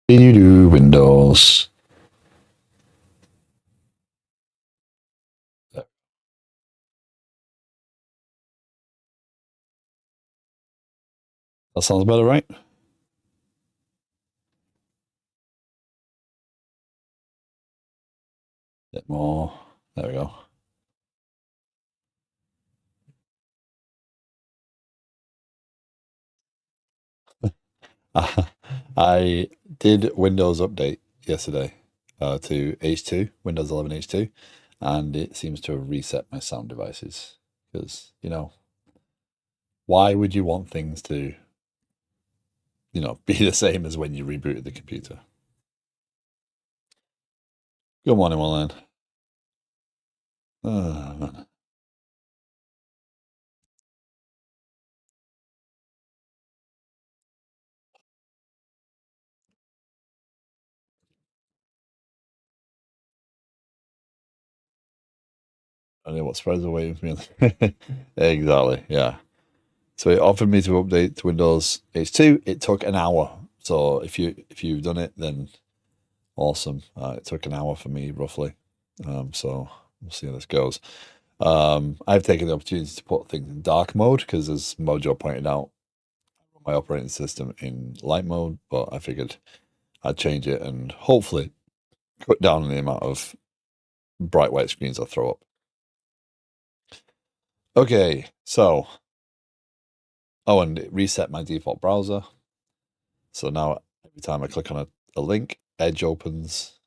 Windows. That sounds better, right? Bit more. There we go. I did Windows update yesterday to H2, Windows 11 H2, and it seems to have reset my sound devices because, why would you want things to, be the same as when you rebooted the computer? Good morning, Warren. Man. I know what spreads away with me. Exactly, yeah. So it offered me to update to Windows H2. It took an hour. So if you've done it, then awesome. It took an hour for me roughly. So we'll see how this goes. I've taken the opportunity to put things in dark mode because, as Mojo pointed out, my operating system in light mode. But I figured I'd change it and hopefully cut down on the amount of bright white screens I throw up. Okay, so and it reset my default browser. So now every time I click on a link, Edge opens,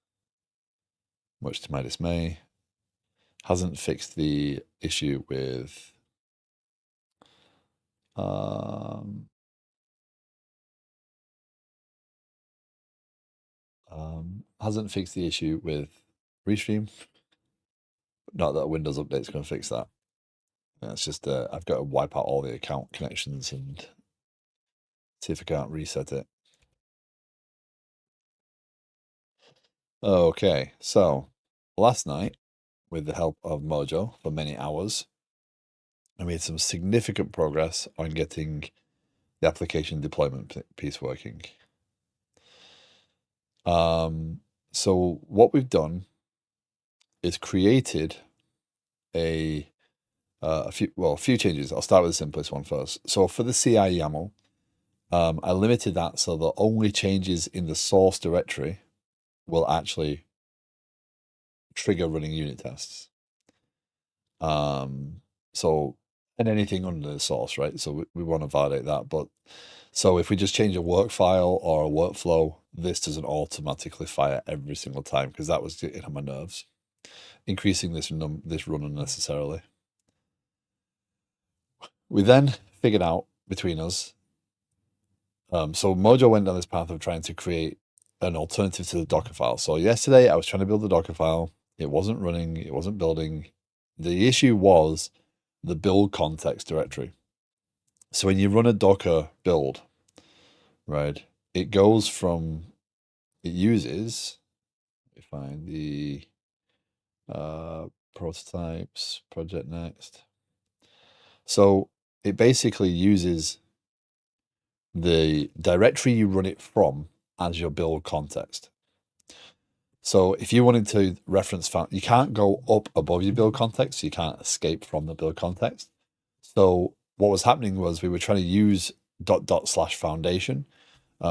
much to my dismay. Hasn't fixed the issue with hasn't fixed the issue with Restream. Not that a Windows update is going to fix that. It's just I've got to wipe out all the account connections and see if I can't reset it. Okay, so last night, with the help of Mojo for many hours, I made some significant progress on getting the application deployment piece working. So what we've done is created a few changes. I'll start with the simplest one first. So for the CI YAML, I limited that so the only changes in the source directory will actually trigger running unit tests. And anything under the source, right? So we want to validate that. But so if we just change a work file or a workflow, this doesn't automatically fire every single time because that was getting on my nerves, increasing this run unnecessarily. We then figured out between us. So Mojo went down this path of trying to create an alternative to the Docker file. So yesterday I was trying to build the Docker file. It wasn't running. It wasn't building. The issue was the build context directory. So when you run a Docker build, right, it goes from, it uses, let me find the prototypes, project next. So it basically uses the directory you run it from as your build context. So if you wanted to reference, you can't go up above your build context, so you can't escape from the build context. So what was happening was we were trying to use /foundation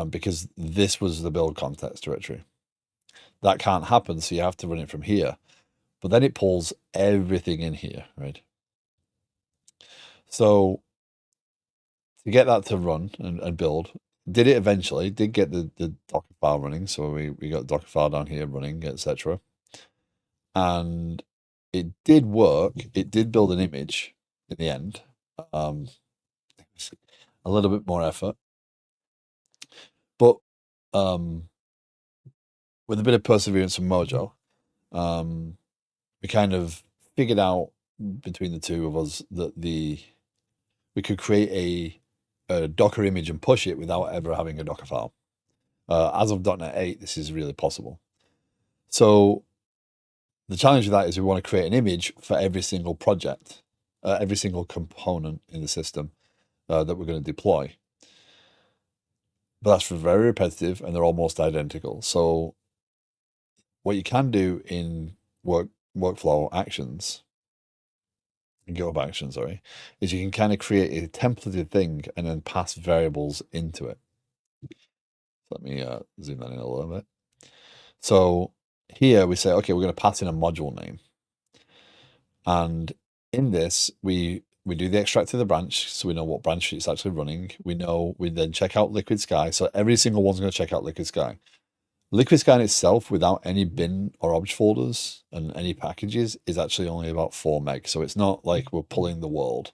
because this was the build context directory. That can't happen, so you have to run it from here. But then it pulls everything in here, right? So to get that to run and build, did it eventually, did get the Docker file running. So we got Docker file down here running, etc. And it did work. It did build an image in the end. A little bit more effort. But with a bit of perseverance from Mojo, we kind of figured out between the two of us that we could create a Docker image and push it without ever having a Docker file. As of .NET 8, this is really possible. So the challenge with that is we want to create an image for every single project, every single component in the system that we're going to deploy. but that's very repetitive and they're almost identical. So what you can do in workflow actions, GitHub actions, sorry, is you can kind of create a templated thing and then pass variables into it. Let me zoom that in a little bit. So here we say, okay, we're going to pass in a module name. And in this, we do the extract of the branch, so we know what branch it's actually running. We then check out Liquid Sky. So every single one's going to check out Liquid Sky. Liquid Sky in itself, without any bin or object folders and any packages, is actually only about 4 meg. So it's not like we're pulling the world,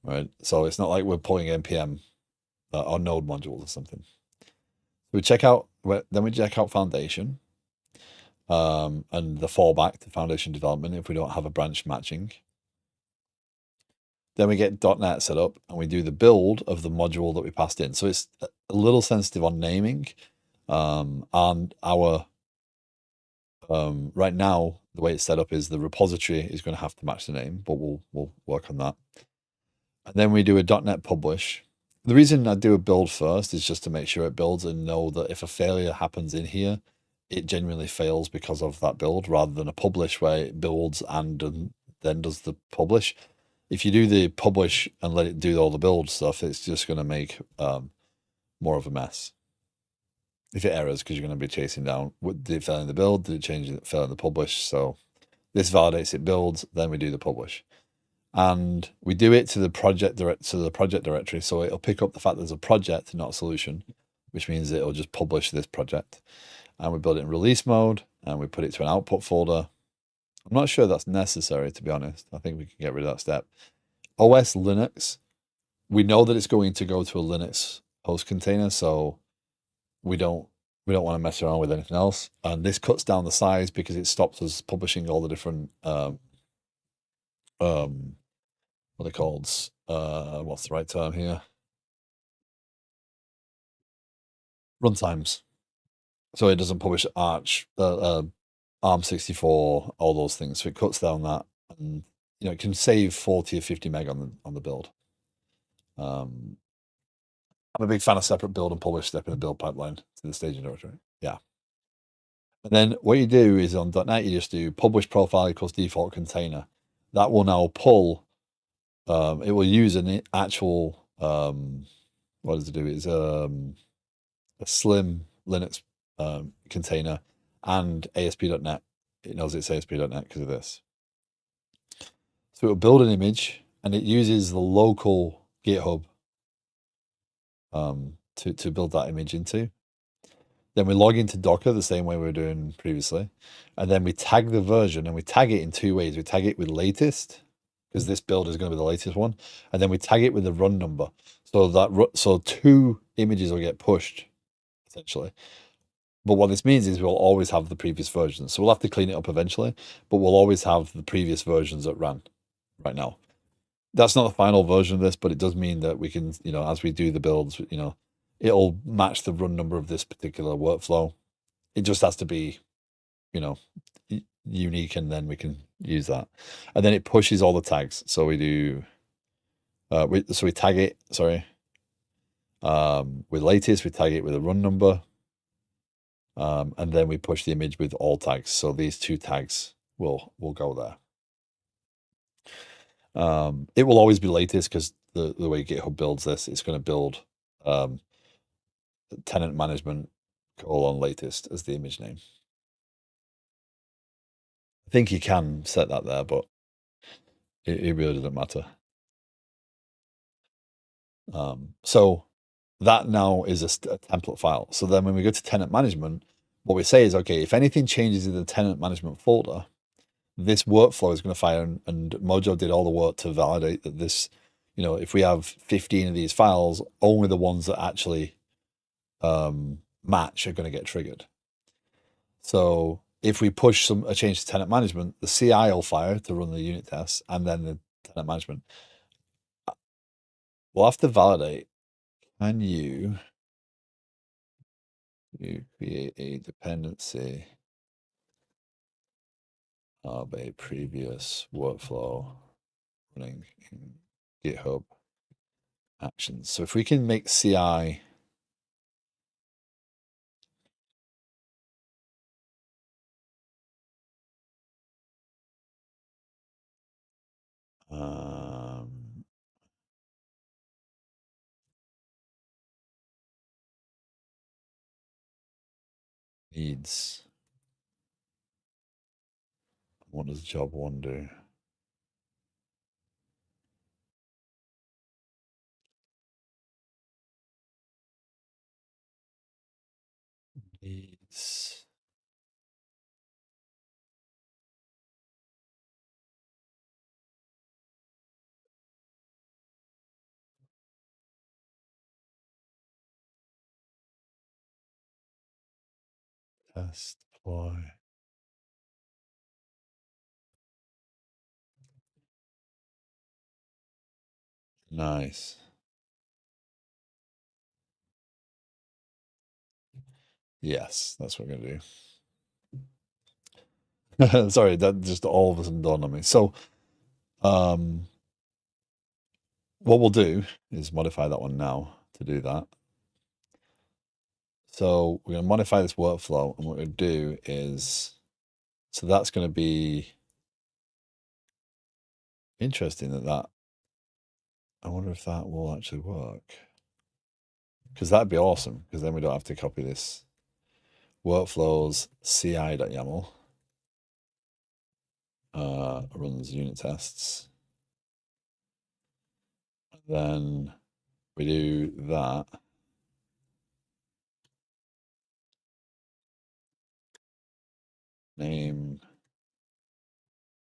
right? So it's not like we're pulling npm or node modules or something. We check out, then we check out Foundation and the fallback to Foundation development if we don't have a branch matching. Then we get .NET set up and we do the build of the module that we passed in. So it's a little sensitive on naming. And our right now, the way it's set up is the repository is going to have to match the name, but we'll work on that. And then we do a .NET publish. The reason I do a build first is just to make sure it builds and know that if a failure happens in here, it genuinely fails because of that build, rather than a publish where it builds and then does the publish. If you do the publish and let it do all the build stuff, it's just going to make more of a mess. If it errors, because you're going to be chasing down, did it fail in the build? Did it change it fail in the publish? So this validates it builds, then we do the publish. And we do it to the project directory. So it'll pick up the fact there's a project, not a solution, which means it'll just publish this project. And we build it in release mode and we put it to an output folder. I'm not sure that's necessary, to be honest. I think we can get rid of that step. OS Linux, we know that it's going to go to a Linux host container, so we don't want to mess around with anything else. And this cuts down the size because it stops us publishing all the different what are they called? What's the right term here? Runtimes. So it doesn't publish Arch, ARM64, all those things. So it cuts down that, and it can save 40 or 50 meg on the build. I'm a big fan of separate build and publish step in the build pipeline to the staging directory. Yeah. And then what you do is on .NET, you just do publish profile equals default container. That will now pull, it will use an actual, what does it do? It's a slim Linux container and ASP.NET. It knows it's ASP.NET because of this. So it'll build an image and it uses the local GitHub to build that image into. Then we log into Docker the same way we were doing previously. And then we tag the version, and we tag it in 2 ways. We tag it with latest, because this build is going to be the latest one. And then we tag it with the run number. So 2 images will get pushed, essentially. But what this means is we'll always have the previous versions. So we'll have to clean it up eventually, but we'll always have the previous versions that ran right now. That's not the final version of this, but it does mean that we can, as we do the builds, it'll match the run number of this particular workflow. It just has to be, unique, and then we can use that. And then it pushes all the tags. So we do, we tag it, sorry, with latest, we tag it with a run number. And then we push the image with all tags. So these 2 tags will go there. It will always be latest because the way GitHub builds this, it's going to build tenant management latest as the image name. I think you can set that there, but it really doesn't matter. So that now is a template file. So then when we go to tenant management, what we say is, okay, if anything changes in the tenant management folder, this workflow is going to fire, and Mojo did all the work to validate that this, if we have 15 of these files, only the ones that actually match are going to get triggered. So if we push a change to tenant management, the CI will fire to run the unit tests, and then the tenant management. We'll have to validate. Can you create a dependency of a previous workflow running in GitHub Actions? So if we can make CI needs. What does job one do? Needs. Test deploy. Nice. Yes, that's what we're gonna do. Sorry, that just all of a sudden dawned on me. So, what we'll do is modify that one now to do that. So we're going to modify this workflow, and what we're going to do is, so that's going to be interesting that, I wonder if that will actually work. Because that'd be awesome, because then we don't have to copy this workflows ci.yaml, runs unit tests. Then we do that. Name,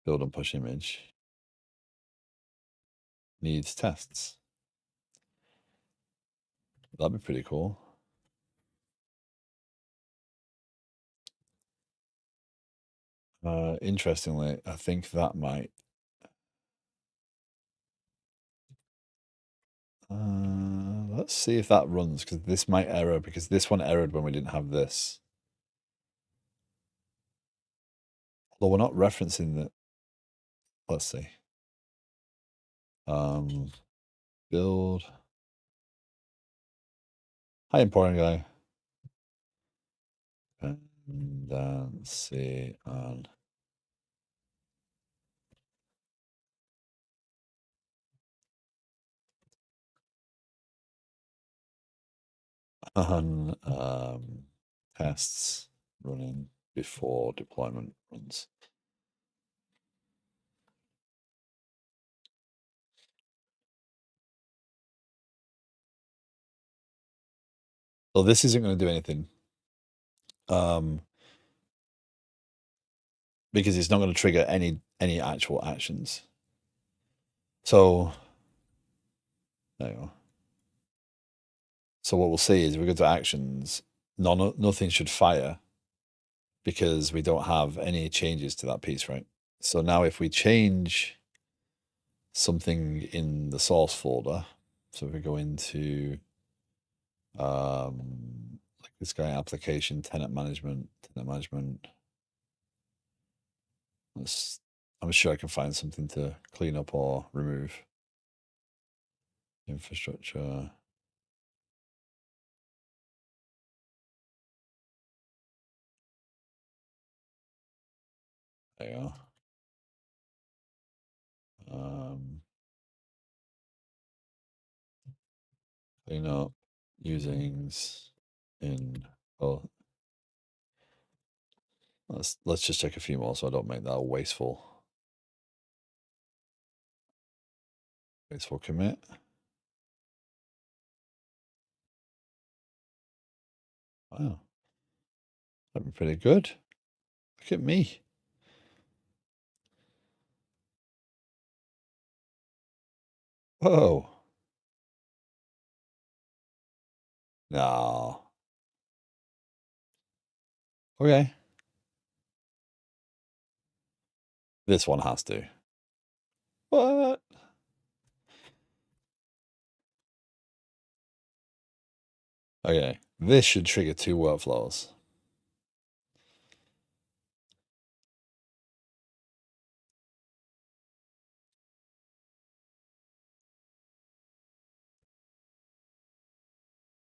build and push image, needs tests. That'd be pretty cool. Interestingly, I think that might. Let's see if that runs, because this might error, because this one errored when we didn't have this. Although we're not referencing the. Let's see. Build. Hi, important guy. Dependency on. Tests running before deployment runs. So this isn't going to do anything, because it's not going to trigger any actual actions. So there you go. So what we'll see is if we go to actions, nothing should fire, because we don't have any changes to that piece, right? So now if we change something in the source folder, so if we go into like this guy, application, tenant management, I'm sure I can find something to clean up or remove. Infrastructure. There you go. Clean up usings in, oh, let's just check a few more so I don't make that a wasteful commit. Wow, that'd be pretty good. Look at me. Whoa. No. Okay. This one has to. What? Okay. This should trigger 2 workflows.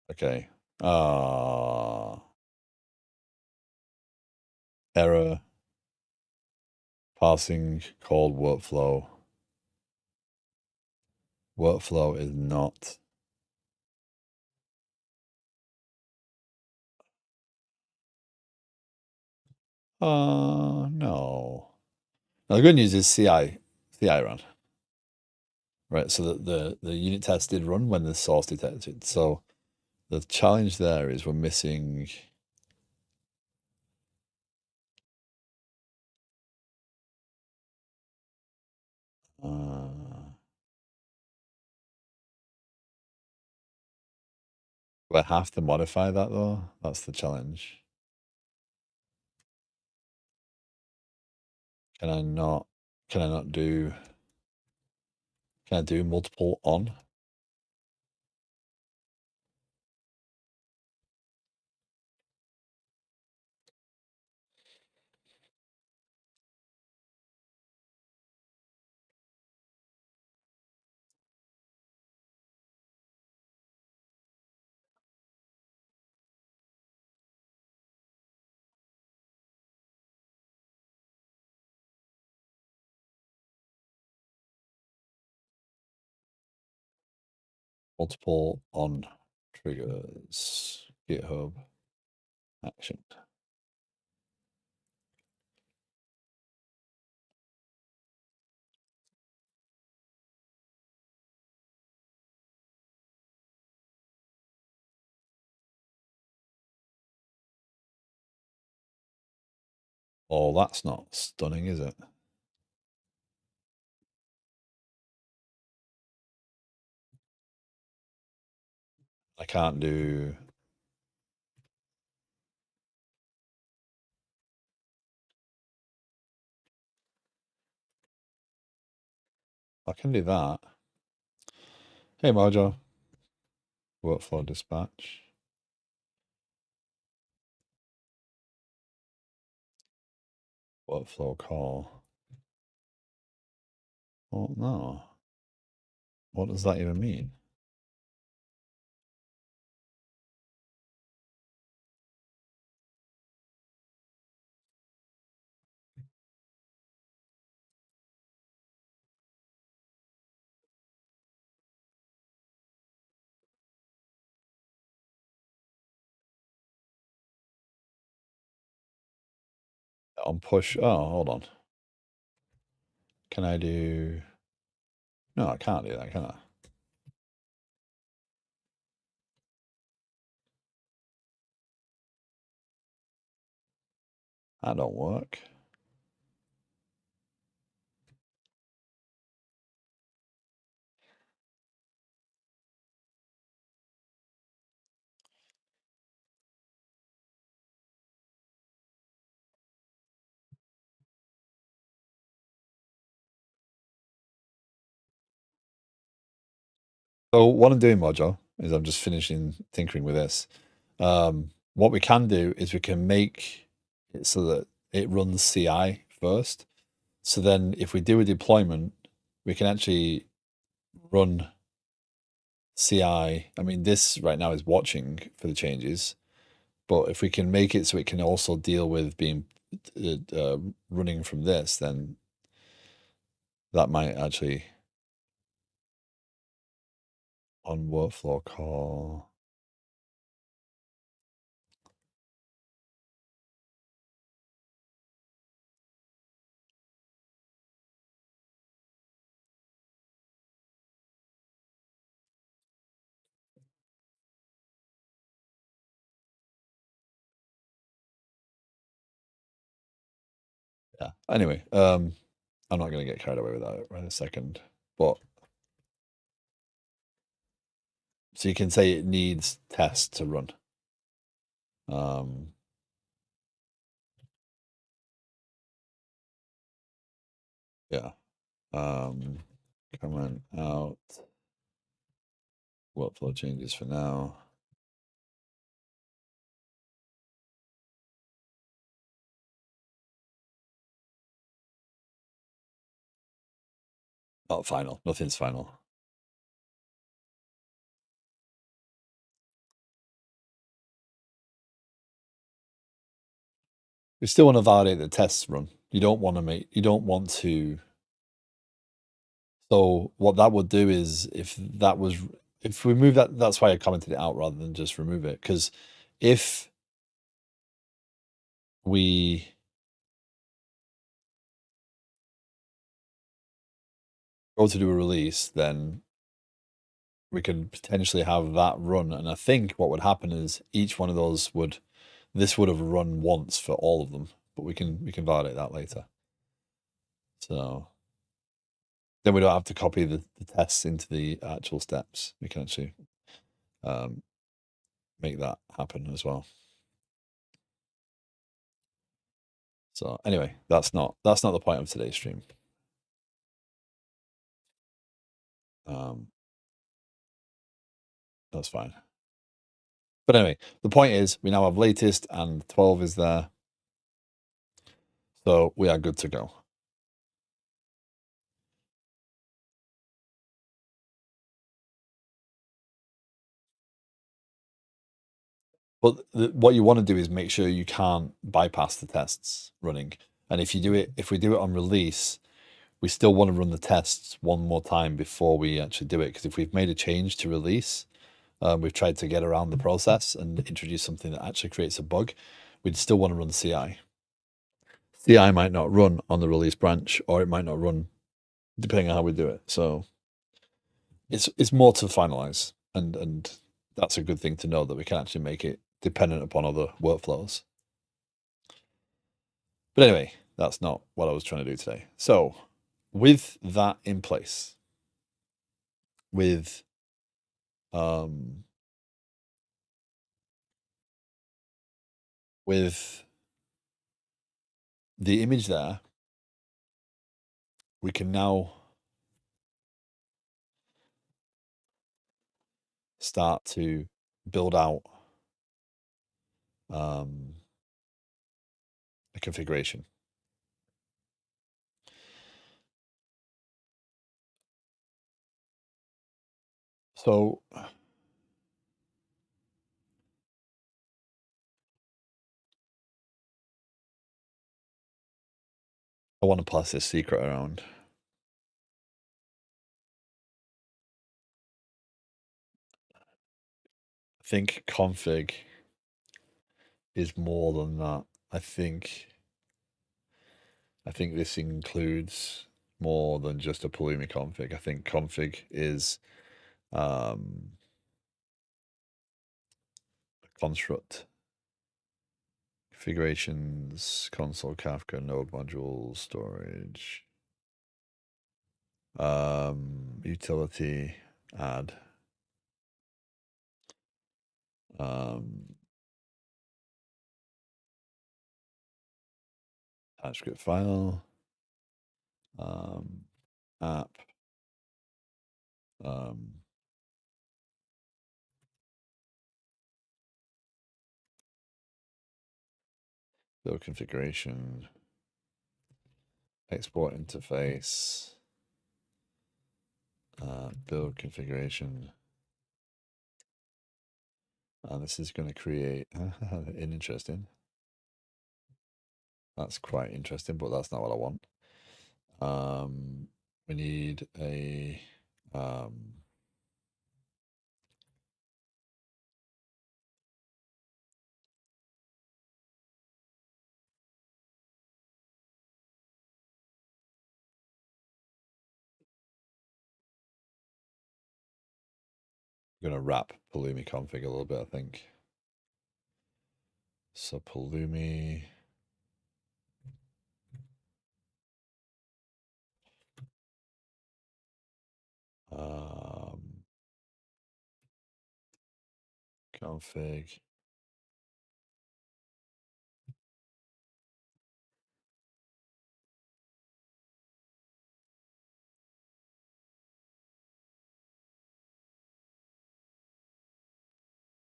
Okay. Error. Passing called workflow. Workflow is not. No. Now, the good news is CI ran. Right, so the unit test did run when the source detected. So the challenge there is we're missing do I have to modify that though? That's the challenge. Can I not do multiple on? Multiple on triggers, GitHub action. Oh, that's not stunning, is it? I can't do. I can do that. Hey, Mojo. Workflow dispatch. Workflow call. Oh, no. What does that even mean? On push. Oh, hold on. Can I do. No, I can't do that, can I? That don't work. So what I'm doing, Mojo, is I'm just finishing tinkering with this. What we can do is we can make it so that it runs CI first. So then if we do a deployment, we can actually run CI. I mean, this right now is watching for the changes, but if we can make it so it can also deal with being running from this, then that might actually on workflow call. Yeah. Anyway, I'm not going to get carried away with that right a second, but so you can say it needs test to run. Yeah. Comment out. Workflow changes for now. Not final. Nothing's final. We still want to validate the tests run. You don't want to. So what that would do is if we move that, that's why I commented it out rather than just remove it. Because if we go to do a release, then we can potentially have that run. And I think what would happen is each one of those this would have run once for all of them, but we can validate that later. So then we don't have to copy the tests into the actual steps. We can actually make that happen as well. So anyway, that's not the point of today's stream. That's fine. But anyway, the point is we now have latest and 12 is there. So we are good to go. But what you want to do is make sure you can't bypass the tests running. And if we do it on release, we still want to run the tests one more time before we actually do it. Because if we've made a change to release, we've tried to get around the process and introduce something that actually creates a bug, we'd still want to run CI. CI might not run on the release branch, or it might not run depending on how we do it. So it's more to finalize, and that's a good thing to know, that we can actually make it dependent upon other workflows. But anyway, that's not what I was trying to do today. So with that in place, with the image there, we can now start to build out a configuration. So I want to pass this secret around. I think config is more than that. I think this includes more than just a Pulumi config. I think config is a construct. Configurations, console, Kafka, node modules, storage, utility, add, TypeScript file, app, build configuration, export interface, build configuration. And this is going to create interesting. That's quite interesting, but that's not what I want. We need a I'm going to wrap Pulumi config a little bit, I think. So Pulumi. Config.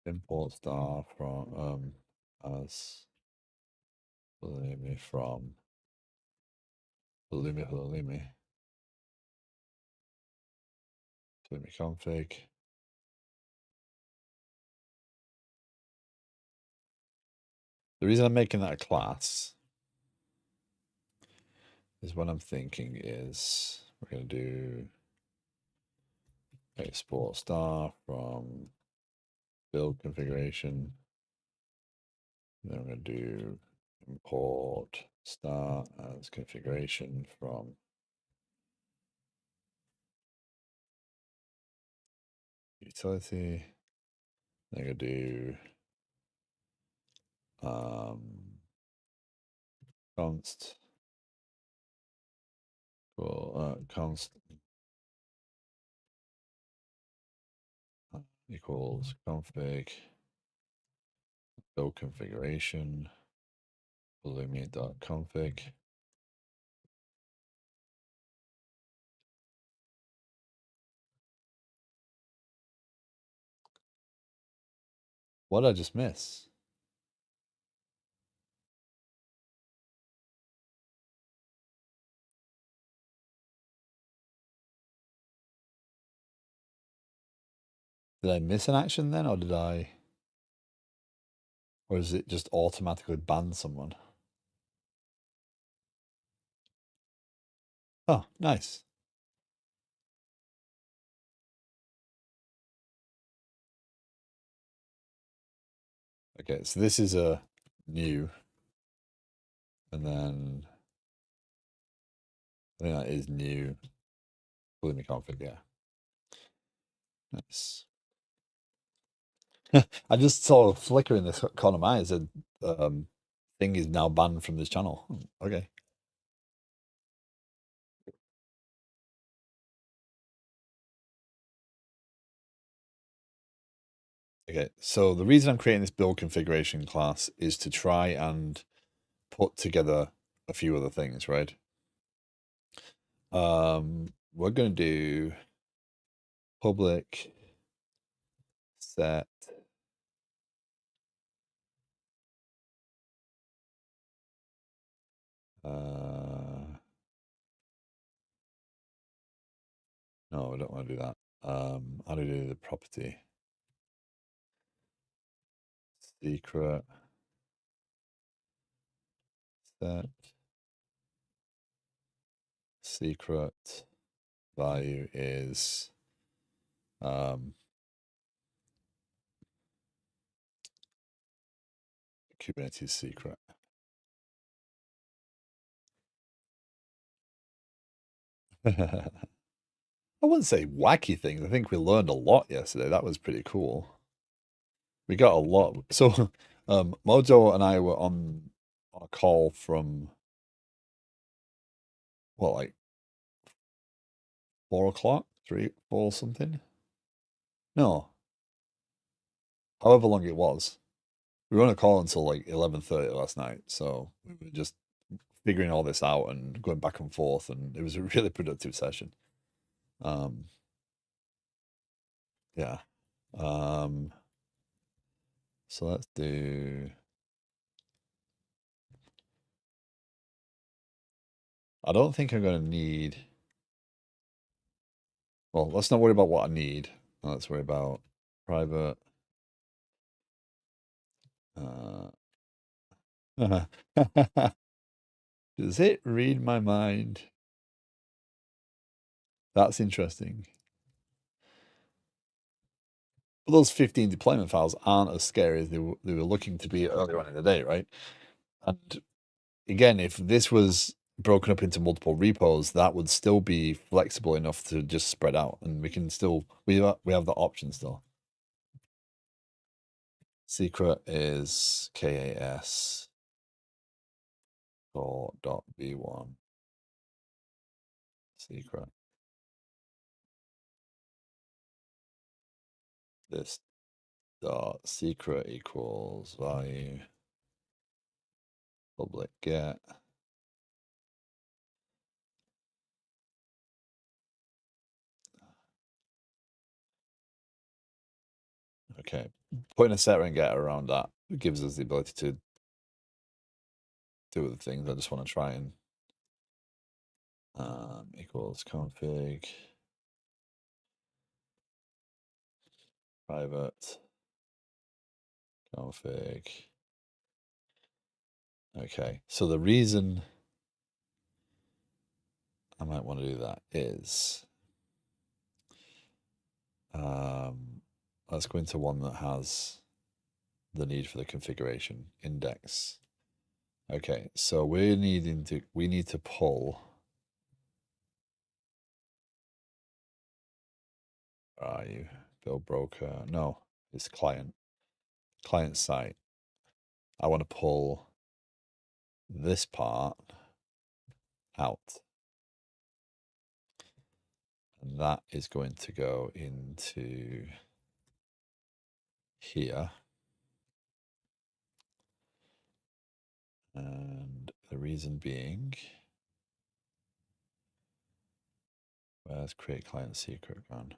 Import star from as Pulumi from Pulumi config. The reason I'm making that a class is what I'm thinking is we're going to do export star from build configuration. Then we're going to do import star as configuration from utility. I'm gonna do const const equals config build configuration Pulumi.config. What did I just miss? Did I miss an action then, or did I? Or is it just automatically ban someone? Oh, nice. Okay, so this is a new, and then I think that is new. Pulumi config, yeah. Nice. I just saw a flicker in this corner of my eye. It said thing is now banned from this channel. Okay. Okay, so the reason I'm creating this build configuration class is to try and put together a few other things, right? We're going to do public set no, I don't want to do that. How do we do the property? Secret set secret value is Kubernetes secret. I wouldn't say wacky things. I think we learned a lot yesterday. That was pretty cool. We got a lot. So Mojo and I were on a call from what, like 4 o'clock, 3, 4 something? No, however long it was. We were on a call until like 11:30 last night. So we were just figuring all this out and going back and forth, and it was a really productive session. Yeah. So let's do. I don't think I'm going to need. Well, let's not worry about what I need. Let's worry about private. Does it read my mind? That's interesting. But those 15 deployment files aren't as scary as they were looking to be earlier on in the day, right? And again, if this was broken up into multiple repos, that would still be flexible enough to just spread out, and we can still we have the option still. Secret is K8S for .v1 secret. This dot secret equals value public get. Okay, putting a setter and getter around that gives us the ability to do other things. I just want to try and equals config private config. Okay, so the reason I might want to do that is let's go into one that has the need for the configuration index. Okay, so we need to pull. Where are you? go broker. No, it's client site. I want to pull this part out. And that is going to go into here. And the reason being, where's create client secret gone?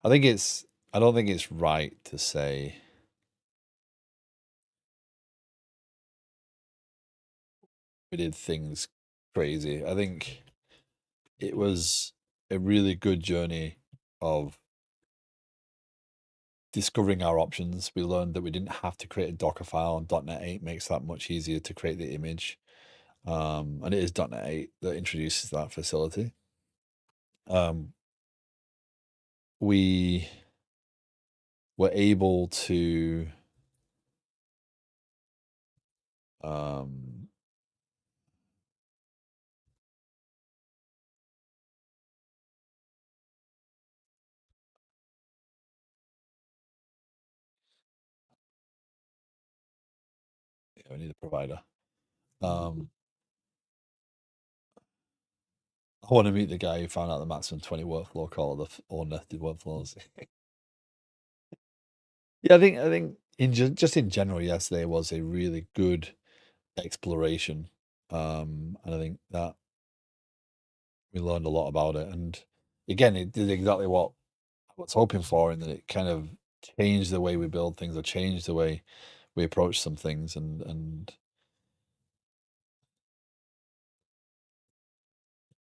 I don't think it's right to say we did things crazy. I think it was a really good journey of discovering our options. We learned that we didn't have to create a Docker file, and .NET 8 makes that much easier to create the image. And it is .NET 8 that introduces that facility. We were able to we need a provider. I want to meet the guy who found out the maximum 20 workflow call or nested workflows. Yeah, I think just in general, yesterday was a really good exploration, and I think that we learned a lot about it. And again, it did exactly what I was hoping for, in that it kind of changed the way we build things, or changed the way we approach some things, and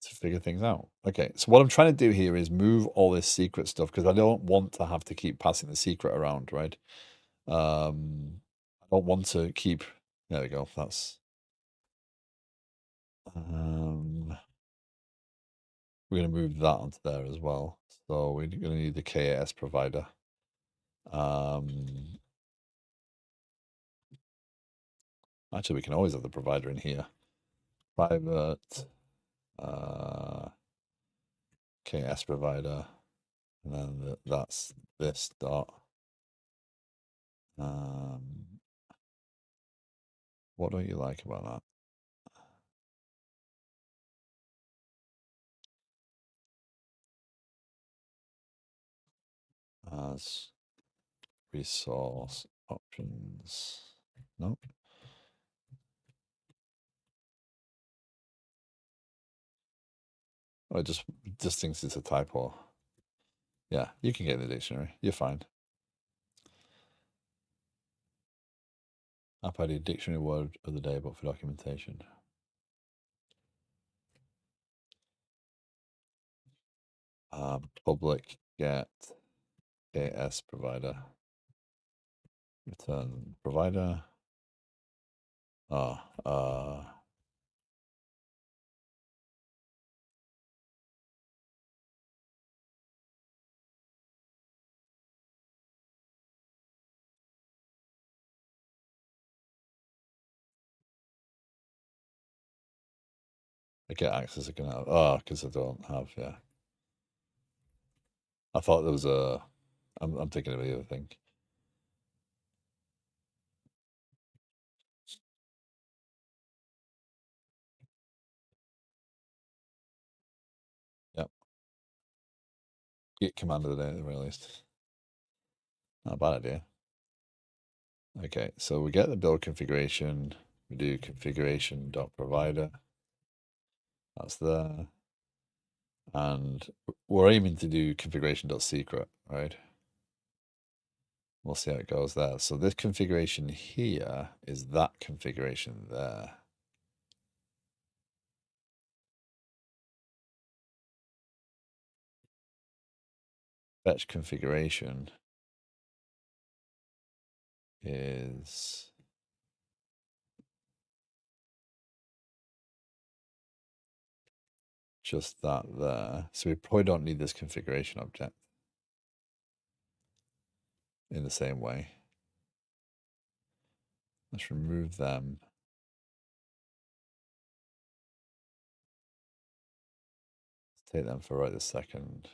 to figure things out. Okay, so what I'm trying to do here is move all this secret stuff, because I don't want to have to keep passing the secret around, right? I don't want to keep. There we go. That's. We're going to move that onto there as well. So we're going to need the K8S provider. Actually, we can always have the provider in here. Private K8S provider, and then that's this dot. What don't you like about that? As resource options. Nope. Oh, it just thinks it's a typo. Yeah, you can get in the dictionary. You're fine. App ID dictionary word of the day, but for documentation. Public get K8S provider. Return provider. I get access again. Because I don't have. Yeah. I thought there was a. I'm thinking of the other thing. Yep. Git command of the day at the very least. Not a bad idea. Okay, so we get the build configuration. We do configuration.provider. That's there. And we're aiming to do configuration.secret, right? We'll see how it goes there. So this configuration here is that configuration there. Fetch configuration is just that there. So we probably don't need this configuration object in the same way. Let's remove them. take them for right this second.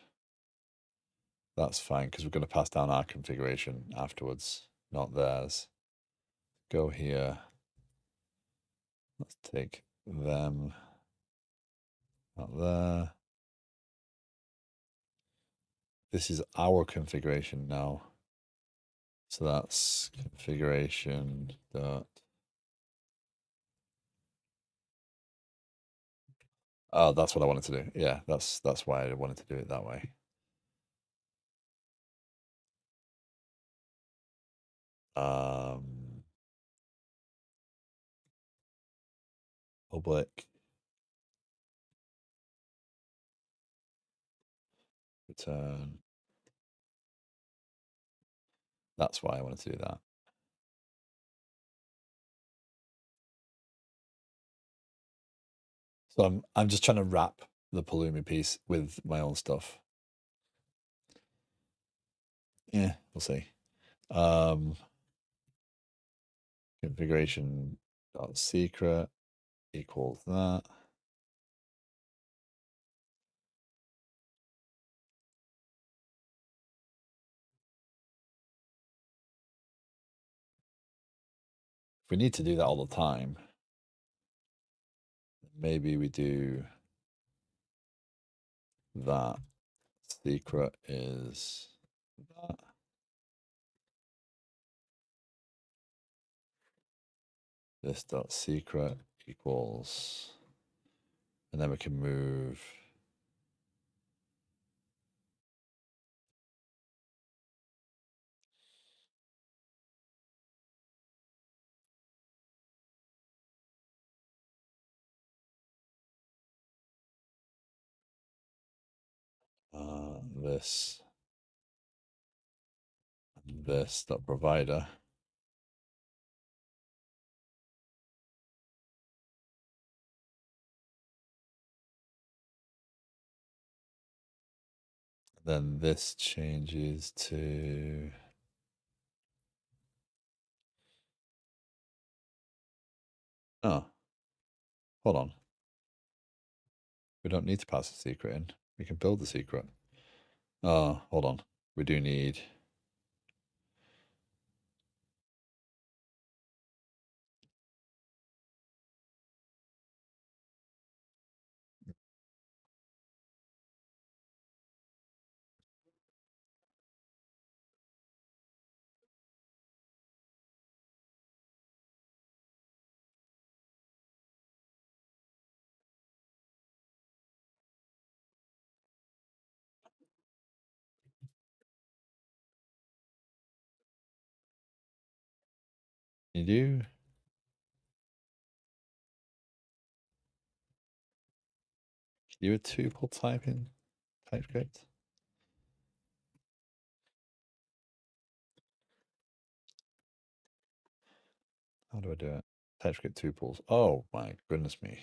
That's fine because we're going to pass down our configuration afterwards, not theirs. Go here. Let's take them out there. This is our configuration now. So that's configuration dot. Oh, that's what I wanted to do. Yeah, that's why I wanted to do it that way. Public return. That's why I wanted to do that. So I'm just trying to wrap the Pulumi piece with my own stuff. Yeah, we'll see. Configuration dot secret equals that. If we need to do that all the time, maybe we do that. Secret is that. This dot secret equals, and then we can move this and this dot provider. Then this changes to oh, hold on. We don't need to pass the secret in. We can build the secret. Oh, hold on. We do need. You do. Can you a tuple type in TypeScript? How do I do it? TypeScript tuples. Oh my goodness me.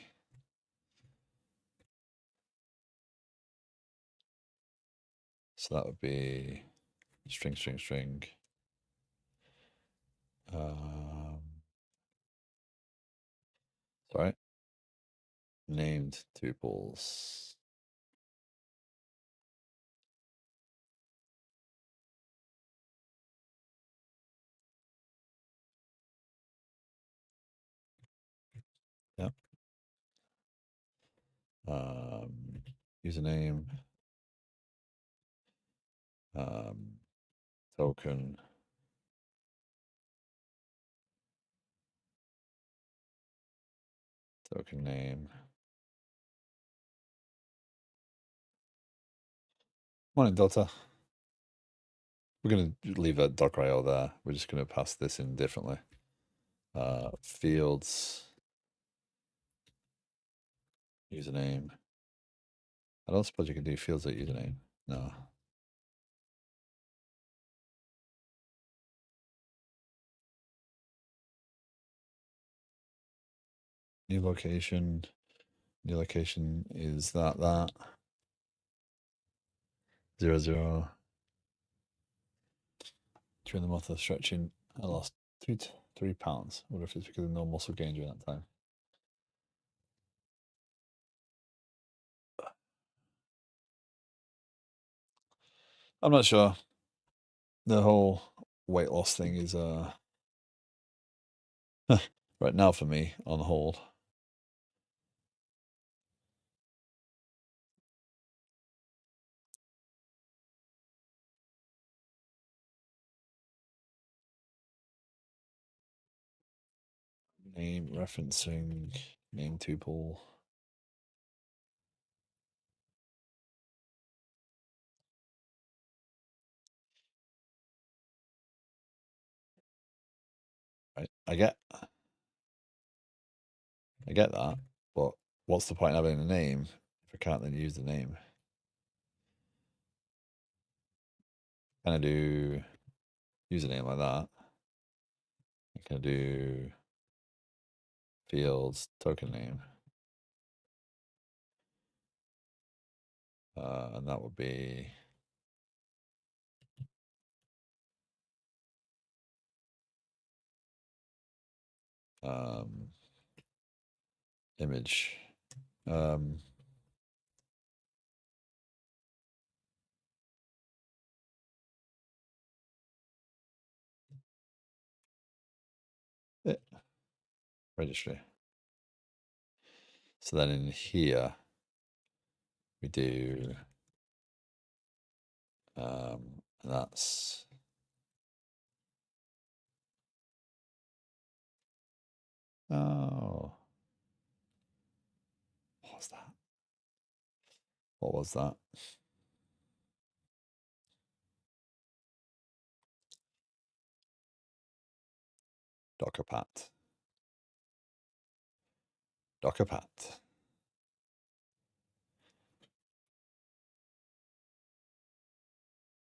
So that would be string, string, string. Sorry. Named tuples. Yep. Username. Token. Token name. Morning, Delta. We're going to leave that Docker.io there. We're just going to pass this in differently. Fields. Username. I don't suppose you can do fields at username. No. New location. New location is that. 0, 0. During the month of stretching, I lost 3 pounds. I wonder if it's because of no muscle gain during that time. I'm not sure. The whole weight loss thing is right now for me on hold. Name referencing name tuple. Right. I get that, but what's the point of having a name if I can't then use the name? Can I do username like that? Can I do fields token name? And that would be image. Registry. So then in here we do that's oh, what was that? What was that? Dockerpat. Dockerpat.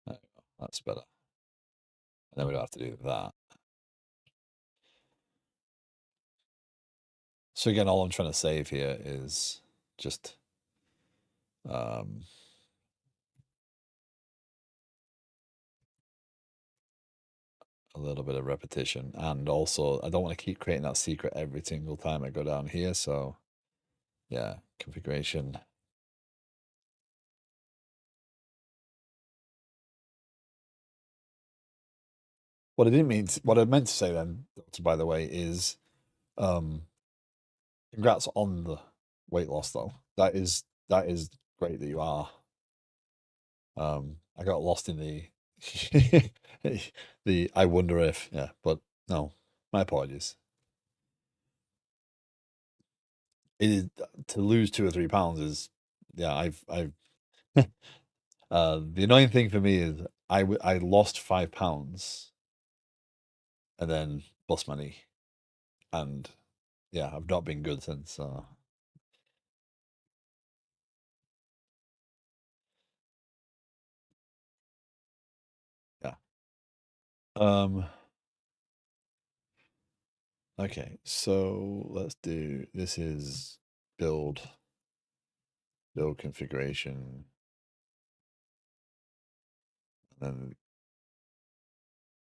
There we go. That's better. And then we don't have to do that. So again, all I'm trying to save here is just a little bit of repetition. And also, I don't want to keep creating that secret every single time I go down here. So yeah, configuration. What I didn't mean, what I meant to say then, by the way, is congrats on the weight loss though. That is great that you are. I got lost in the the I wonder if, yeah, but no, my apologies. It is to lose 2 or 3 pounds is, yeah, I've the annoying thing for me is I lost 5 pounds and then lost money, and yeah, I've not been good since. Yeah. Um. Okay, so let's do this is build configuration, and then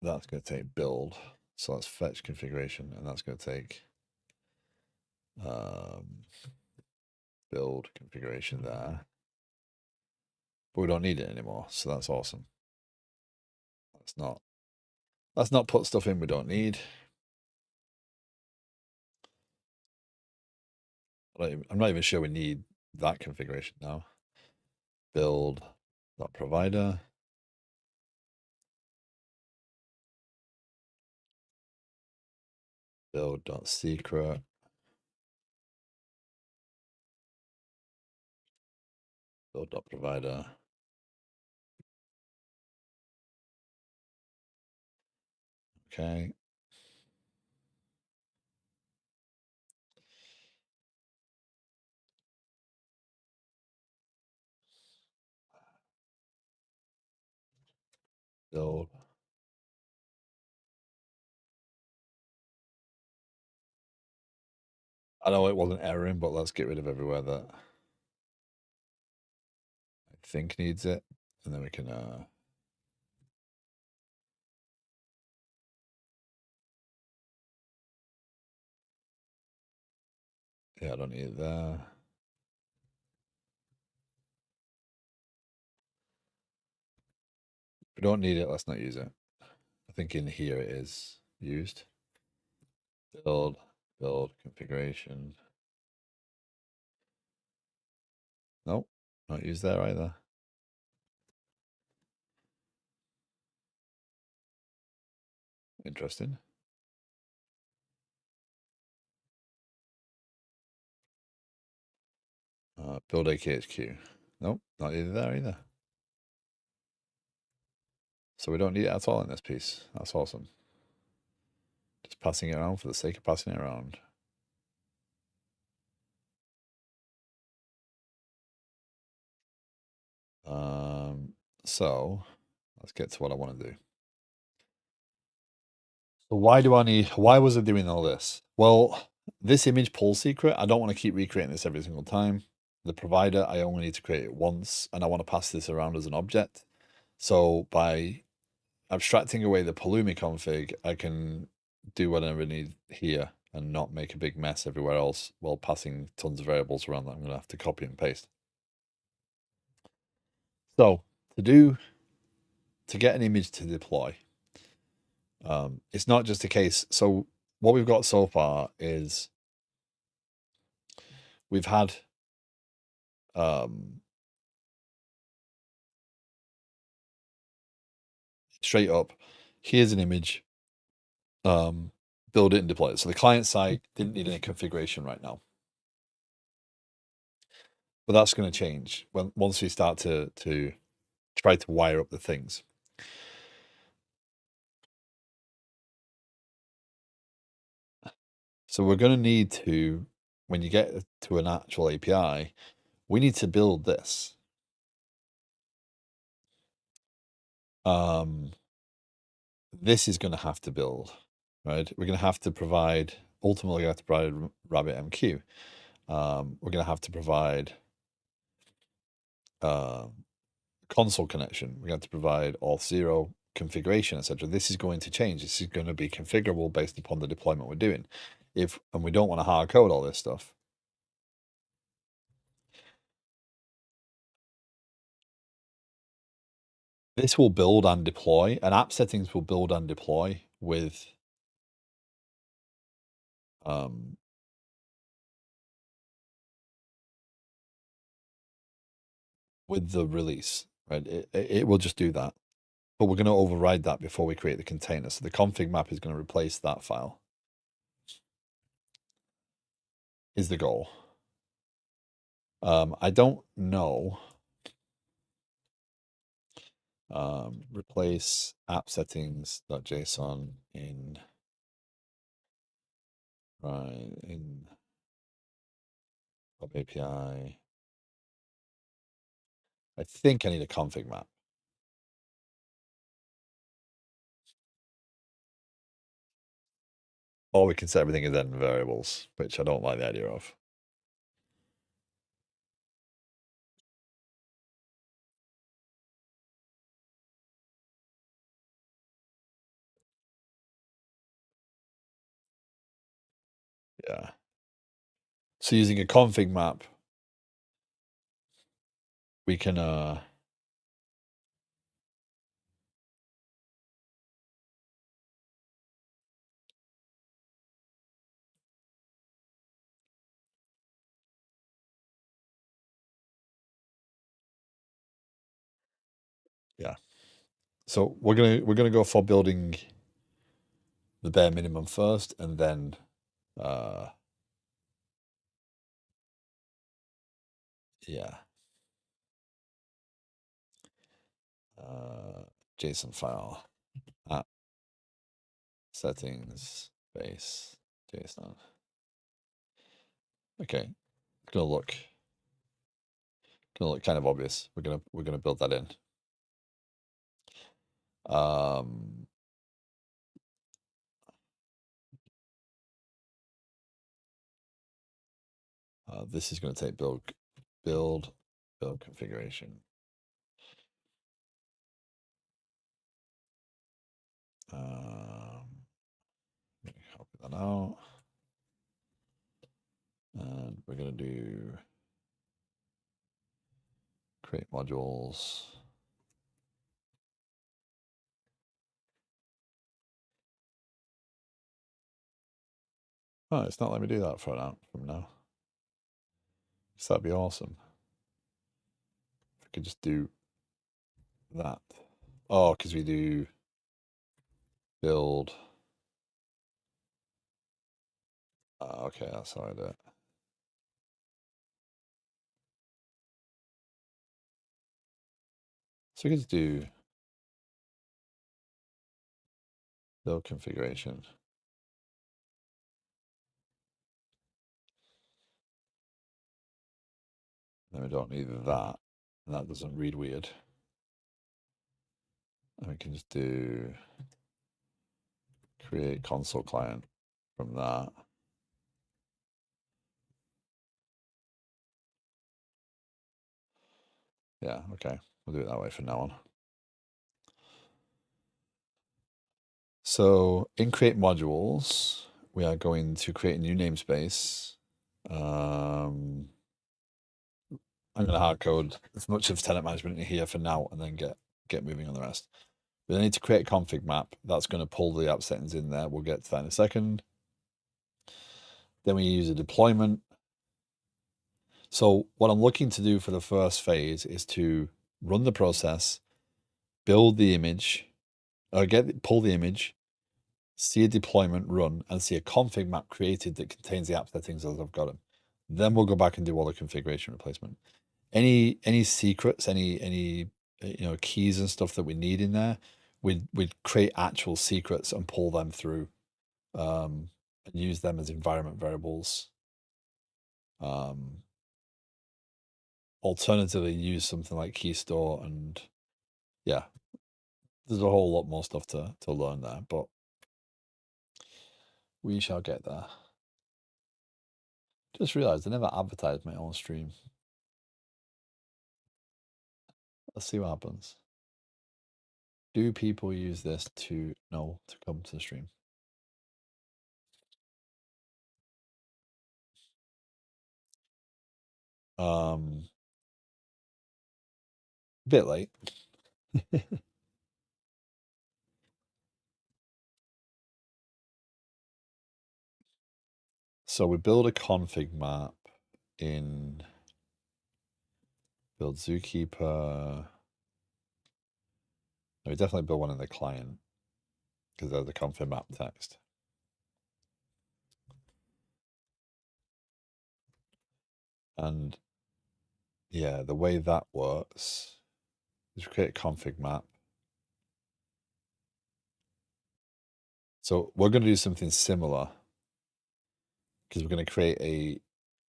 that's going to take build. So let's fetch configuration, and that's going to take um, build configuration there. But we don't need it anymore, so that's awesome. Let's not put stuff in we don't need. I'm not even sure we need that configuration now. Build provider. Build.secret. Build.provider. Okay. Build. I know it wasn't erroring, but let's get rid of everywhere that I think needs it. And then we can yeah, I don't need it there. we don't need it. Let's not use it. I think in here it is used. Build configuration. Nope, not used there either. Interesting. Build AKHQ. Nope, not either there either. So we don't need it at all in this piece. That's awesome. Just passing it around for the sake of passing it around. So let's get to what I want to do. So why was I doing all this? Well, this image pull secret, I don't want to keep recreating this every single time. The provider, I only need to create it once, and I want to pass this around as an object. So by abstracting away the Pulumi config, I can do whatever I need here and not make a big mess everywhere else while passing tons of variables around that I'm going to have to copy and paste. So to get an image to deploy, it's not just a case. So what we've got so far is we've had straight up, here's an image, build it and deploy it. So the client side didn't need any configuration right now. But that's going to change once we start to try to wire up the things. So we're going to need to, when you get to an actual API, we need to build this. This is going to have to build, right? We're going to have to provide, ultimately, we have to provide RabbitMQ. We're going to have to provide console connection. We're going to have to provide auth0 configuration, etc. This is going to change. This is going to be configurable based upon the deployment we're doing. And we don't want to hard code all this stuff. This will build and deploy, and app settings will build and deploy with the release, right? It will just do that. But we're going to override that before we create the container. So the config map is going to replace that file, is the goal. I don't know. Replace app settings.json in web API. I think I need a config map. Or we can set everything as then variables, which I don't like the idea of. Yeah. So using a config map, we can yeah. So we're gonna go for building the bare minimum first, and then yeah. JSON file app settings base JSON. Okay, gonna look kind of obvious. We're gonna build that in. This is going to take build configuration. Copy that out, and we're going to do create modules. Oh, it's not letting me do that for now. From now, so that'd be awesome. If I could just do that. Oh, because we do build. Okay, that's how I do it. So we can just do build configuration. Then we don't need that. And that doesn't read weird. And we can just do create console client from that. Yeah, okay. We'll do it that way from now on. So in create modules, we are going to create a new namespace. I'm going to hard code as much of tenant management in here for now and then get moving on the rest. We need to create a config map. That's going to pull the app settings in there. We'll get to that in a second. Then we use a deployment. So what I'm looking to do for the first phase is to run the process, build the image, or pull the image, see a deployment run, and see a config map created that contains the app settings as I've got them. Then we'll go back and do all the configuration replacement. Any secrets, any keys and stuff that we need in there, we'd create actual secrets and pull them through, and use them as environment variables. Alternatively, use something like key store, and yeah, there's a whole lot more stuff to learn there, but we shall get there. Just realized I never advertised my own stream. Let's see what happens. Do people use this to come to the stream? A bit late. So we build a config map in build Zookeeper. No, we definitely build one in the client because there's the config map text. And yeah, the way that works is create a config map. So we're going to do something similar because we're going to create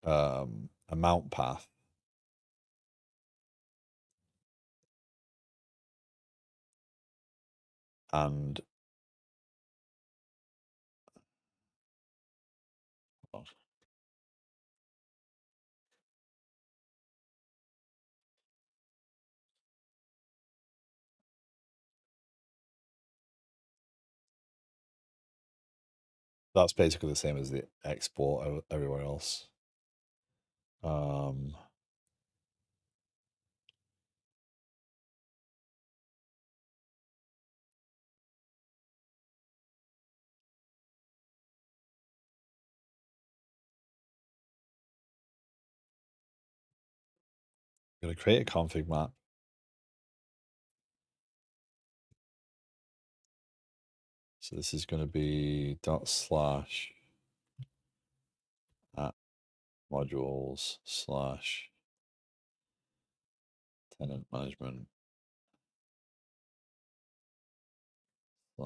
a mount path. And that's basically the same as the export everywhere else. I'm going to create a config map. So this is going to be /app modules / tenant management /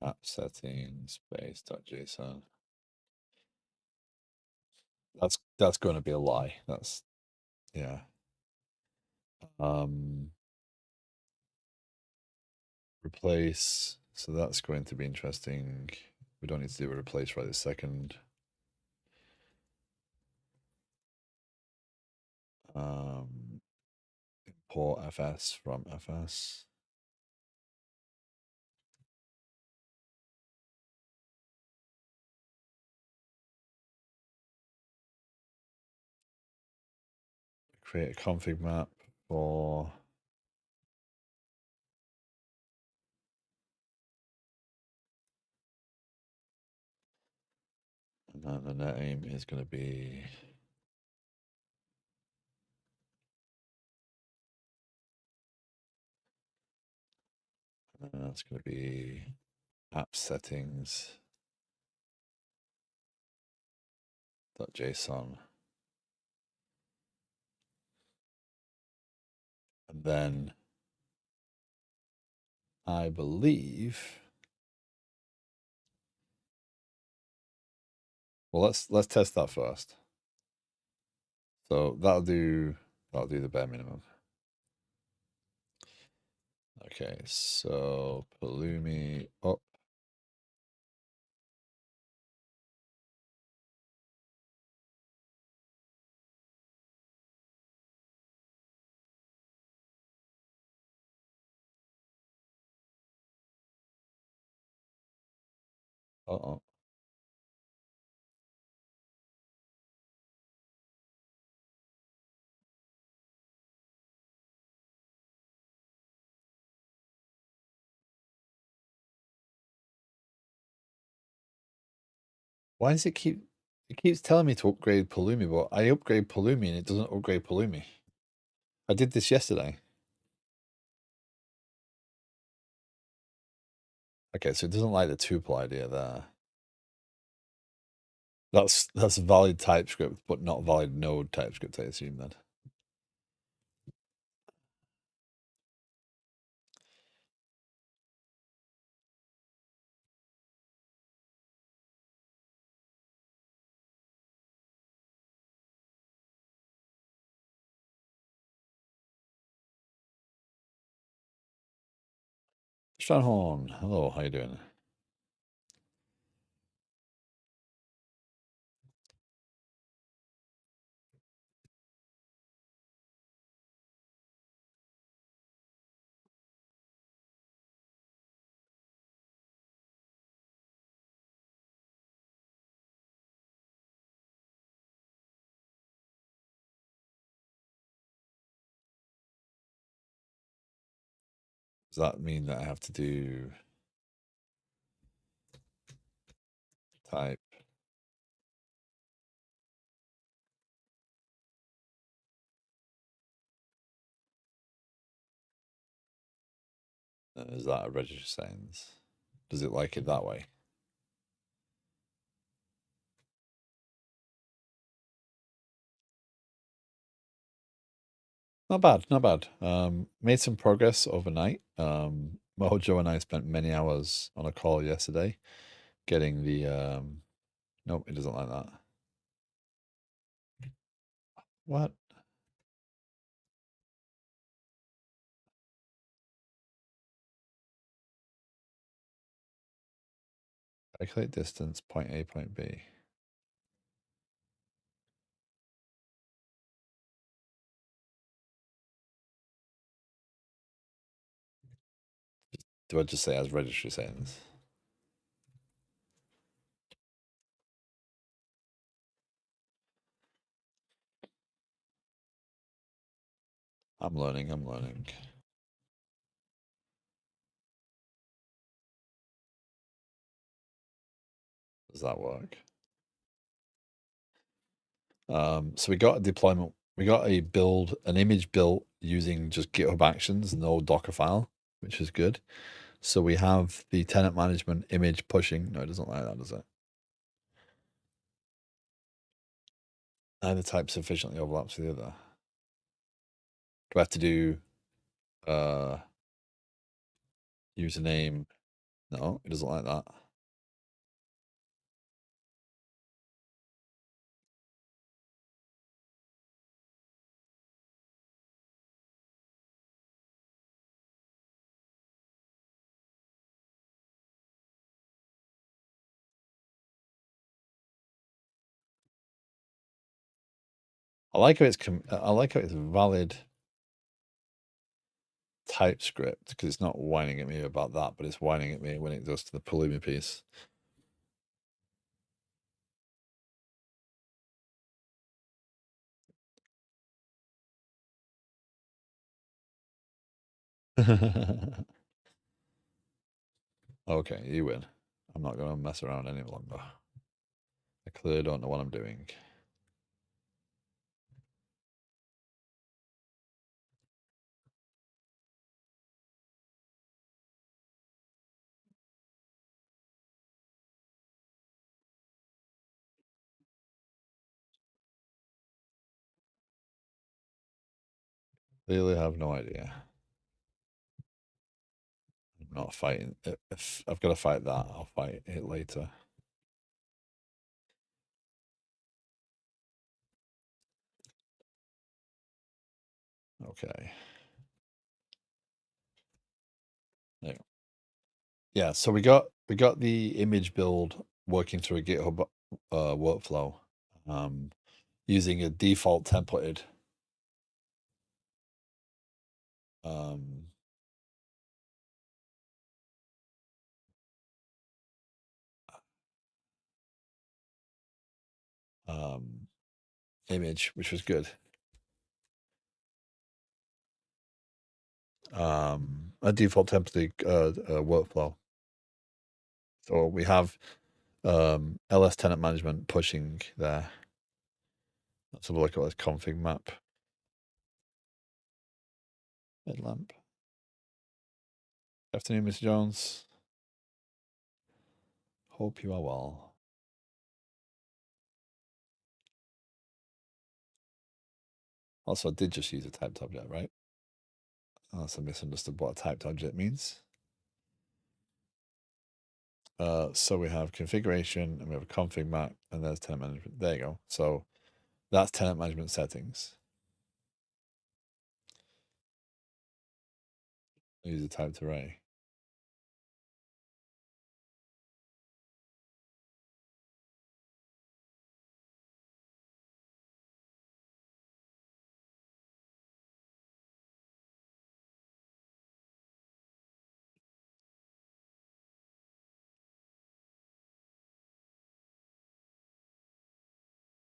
app settings base.json. That's going to be a lie. That's yeah. Replace. So that's going to be interesting. We don't need to do a replace right this second. Import fs from fs. Create a config map for And the name is going to be it's going to be appsettings.json. And then I believe, well, let's test that first. So that'll do the bare minimum. Okay, so Pulumi up. Uh-oh. Why does it keeps telling me to upgrade Pulumi, but I upgrade Pulumi and it doesn't upgrade Pulumi. I did this yesterday. Okay, so it doesn't like the tuple idea there. That's valid TypeScript, but not valid Node TypeScript, I assume then. Stranhorn, hello, how you doing? Does that mean that I have to do type? Is that a registry settings? Does it like it that way? Not bad, not bad. Made some progress overnight. Mojo and I spent many hours on a call yesterday getting the nope, it doesn't like that. What? Calculate distance, point A, point B. Do I just say as registry settings? I'm learning, I'm learning. Does that work? So we got a deployment, we got an image built using just GitHub Actions, no Docker file, which is good. So we have the tenant management image pushing. No, it doesn't like that, does it? Neither type sufficiently overlaps with the other. Do I have to do username? No, it doesn't like that. I like how it's valid TypeScript because it's not whining at me about that, but it's whining at me when it goes to the Pulumi piece. Okay, you win. I'm not going to mess around any longer. I clearly don't know what I'm doing. Clearly have no idea. I'm not fighting. If I've got to fight that, I'll fight it later. Okay. There. Yeah, so we got the image build working through a GitHub workflow, using a default templated um, image, which was good. A default template workflow. So we have LS tenant management pushing there. Let's have a look at this ConfigMap. Headlamp. Good afternoon, Mr. Jones. Hope you are well. Also, I did just use a typed object, right? Unless I misunderstood what a typed object means. So we have configuration and we have a config map and there's tenant management. There you go. So that's tenant management settings. Use a typed array.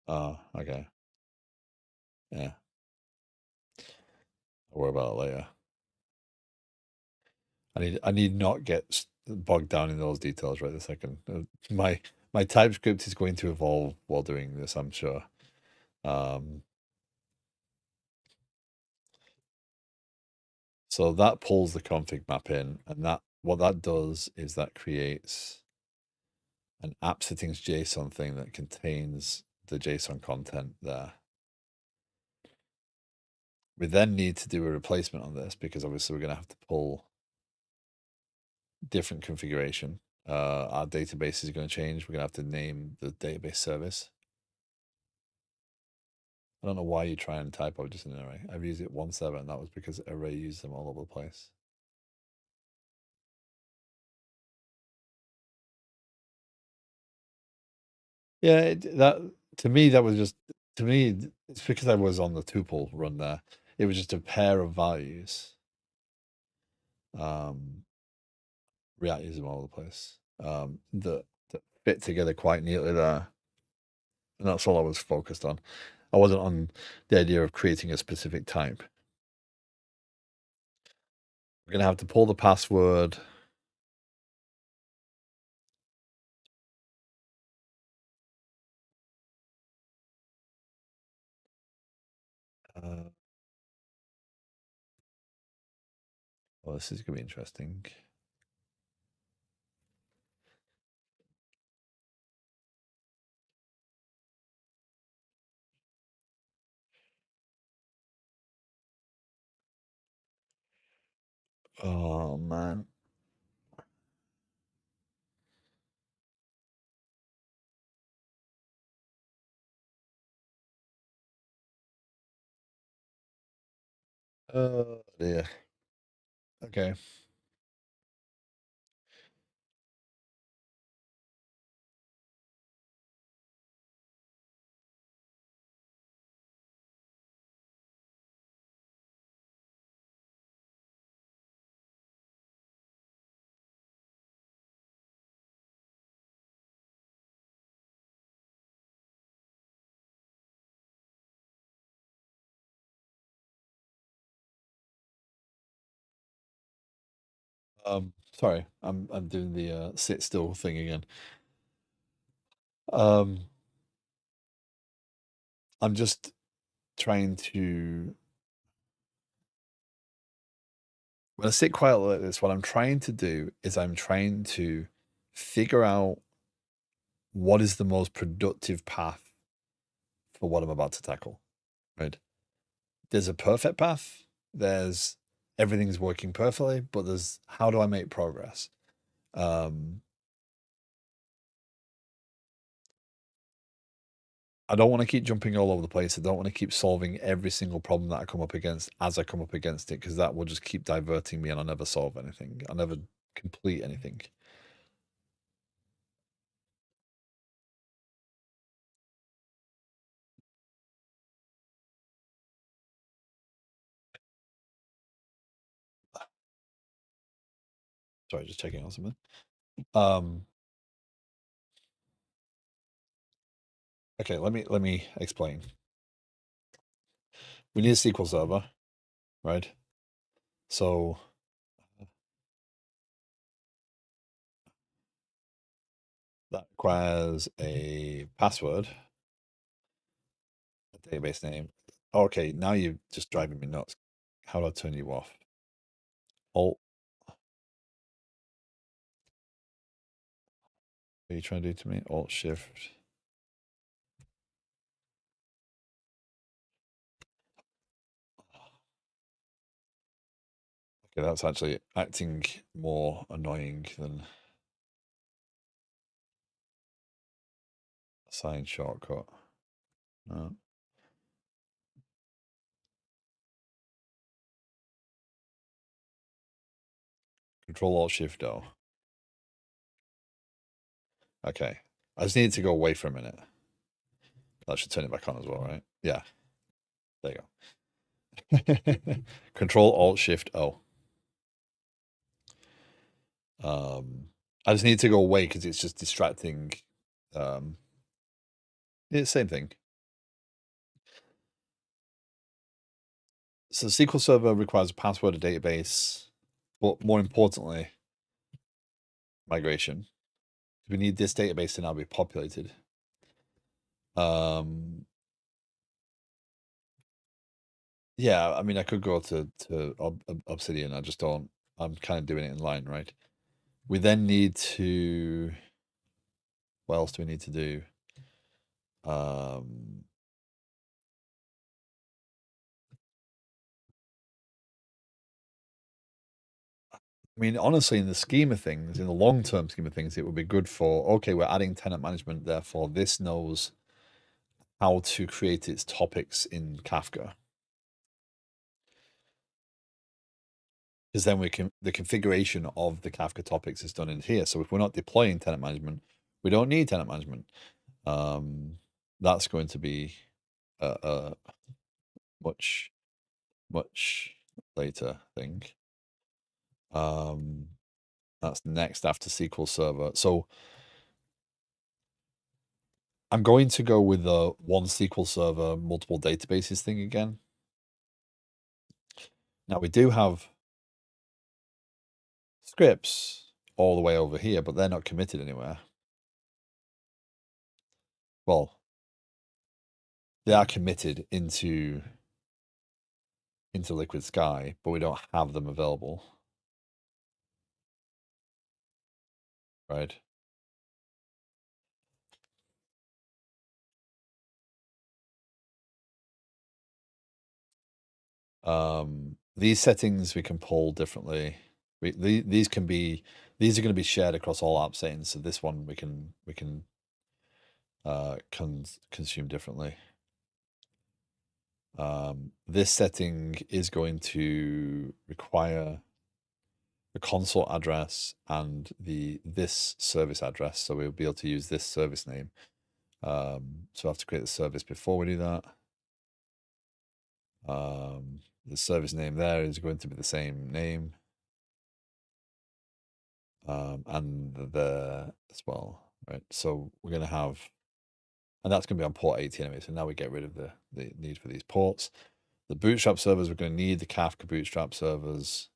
Oh, okay. Yeah. I'll worry about it later. I need not get bogged down in those details right this second. My TypeScript is going to evolve while doing this, I'm sure. So that pulls the config map in, and that what that does is that creates an app settings JSON thing that contains the JSON content there. We then need to do a replacement on this because obviously we're going to have to pull different configuration. Our database is going to change. We're going to have to name the database service. I don't know why you try and type objects in an array. I've used it 1.7, and that was because array used them all over the place. Yeah, that to me that was just it's because I was on the tuple run there. It was just a pair of values. React used them all over the place. That fit together quite neatly there. And that's all I was focused on. I wasn't on the idea of creating a specific type. We're going to have to pull the password. Well, this is going to be interesting. Oh, man. Oh, dear. Okay. Sorry, I'm doing the sit still thing again. I'm just trying to, when I sit quiet like this, what I'm trying to do is I'm trying to figure out what is the most productive path for what I'm about to tackle, right? There's a perfect path. There's everything's working perfectly, but there's how do I make progress? I don't want to keep jumping all over the place. I don't want to keep solving every single problem that I come up against as I come up against it, because that will just keep diverting me and I'll never solve anything. I'll never complete anything. Sorry, just checking on something. Okay, let me explain. We need a SQL server, right? So that requires a password, a database name. Okay, now you're just driving me nuts. How do I turn you off? Alt. What are you trying to do to me? Alt Shift. Okay, that's actually acting more annoying than a sign shortcut. No. Control Alt Shift O. Okay. I just need to go away for a minute. That should turn it back on as well, right? Yeah. There you go. Control Alt Shift O. I just need to go away because it's just distracting. It's the same thing. So SQL Server requires a password, a database, but more importantly, migration. We need this database to now be populated. Yeah, I mean, I could go to Obsidian. I just don't. I'm kind of doing it in line, right? We then need to. What else do we need to do? I mean, honestly, in the scheme of things, in the long-term scheme of things, it would be good for, okay, we're adding tenant management, therefore this knows how to create its topics in Kafka. Because then the configuration of the Kafka topics is done in here. So if we're not deploying tenant management, we don't need tenant management. That's going to be a much, much later thing. That's next after SQL Server. So I'm going to go with the one SQL Server, multiple databases thing again. Now we do have scripts all the way over here, but they're not committed anywhere. Well, they are committed into Liquid Sky, but we don't have them available. Right? These settings we can pull differently. These are going to be shared across all app settings. So this one we can consume differently. This setting is going to require the console address and this service address, so we'll be able to use this service name. So I have to create the service before we do that. The service name there is going to be the same name, and the as well, right? So we're going to have, and that's going to be on port 80 anyway. So now we get rid of the need for these ports. The Bootstrap servers, we're going to need the Kafka Bootstrap servers.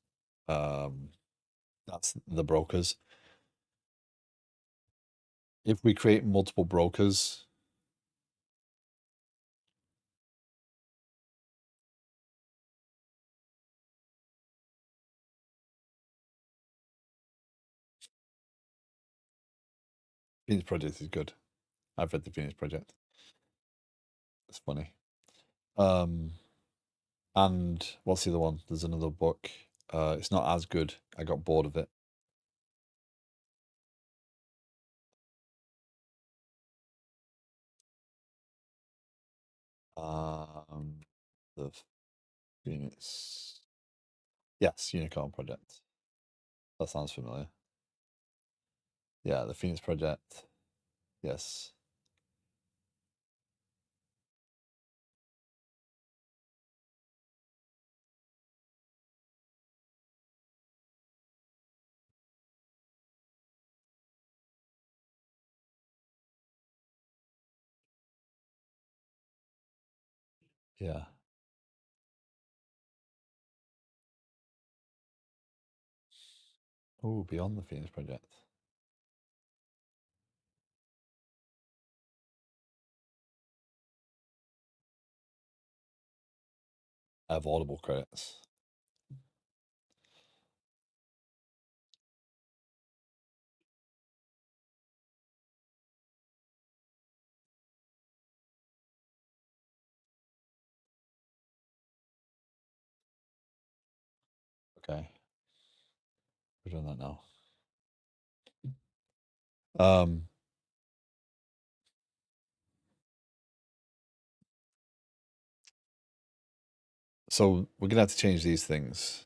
That's the brokers. If we create multiple brokers, Phoenix Project is good. I've read the Phoenix Project. It's funny. And what's the other one? There's another book. It's not as good. I got bored of it. The Phoenix. Yes, Unicorn Project. That sounds familiar. Yeah, the Phoenix Project. Yes. Yeah. Oh, Beyond the Phoenix Project. I have Audible credits. Okay. We're doing that now. Um, so we're gonna have to change these things.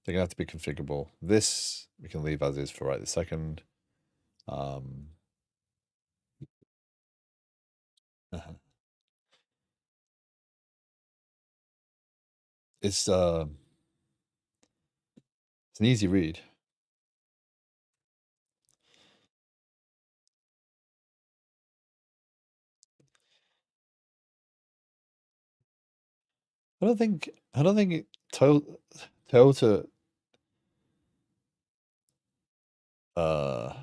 They're gonna have to be configurable. This we can leave as is for right this second. It's an easy read. I don't think Toyota uh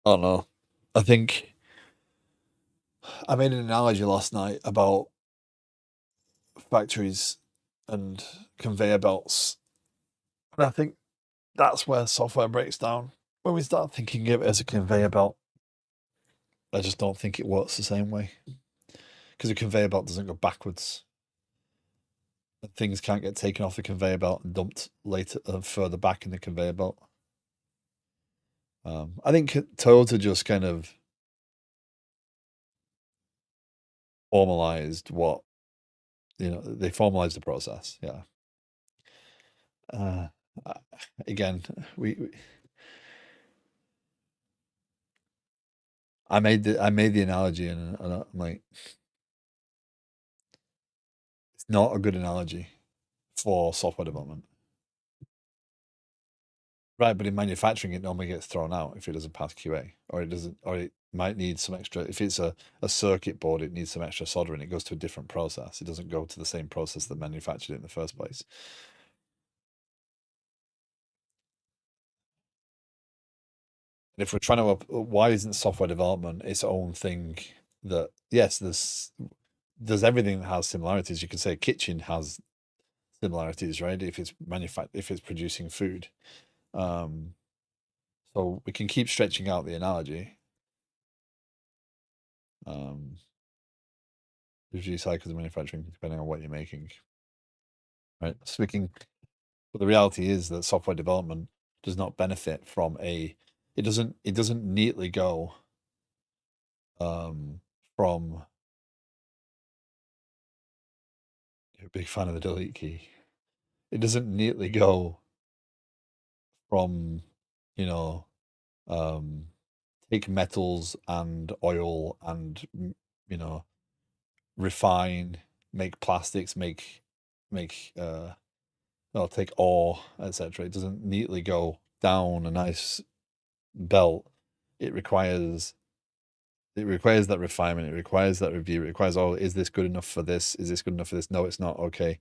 I don't know. I think I made an analogy last night about factories and conveyor belts. And I think that's where software breaks down. When we start thinking of it as a conveyor belt, I just don't think it works the same way. Because a conveyor belt doesn't go backwards. Things can't get taken off the conveyor belt and dumped later further back in the conveyor belt. I think Toyota just kind of formalized what they formalized the process. Yeah. Uh, again, we I made the analogy and I'm like, it's not a good analogy for software development. Right, but in manufacturing, it normally gets thrown out if it doesn't pass QA, or it doesn't, or it might need some extra. If it's a circuit board, it needs some extra soldering. It goes to a different process. It doesn't go to the same process that manufactured it in the first place. And if we're trying to, why isn't software development its own thing? That yes, there's everything that has similarities. You can say a kitchen has similarities, right? If it's if it's producing food. So we can keep stretching out the analogy. Reduce cycles of manufacturing depending on what you're making. Right. Speaking, but the reality is that software development does not benefit from it doesn't neatly go from you're a big fan of the delete key. It doesn't neatly go from, you know, take metals and oil and refine, make plastics, make well, take ore, etc. It doesn't neatly go down a nice belt. It requires that refinement. It requires that review. It requires, oh, is this good enough for this? Is this good enough for this? No, it's not. Okay,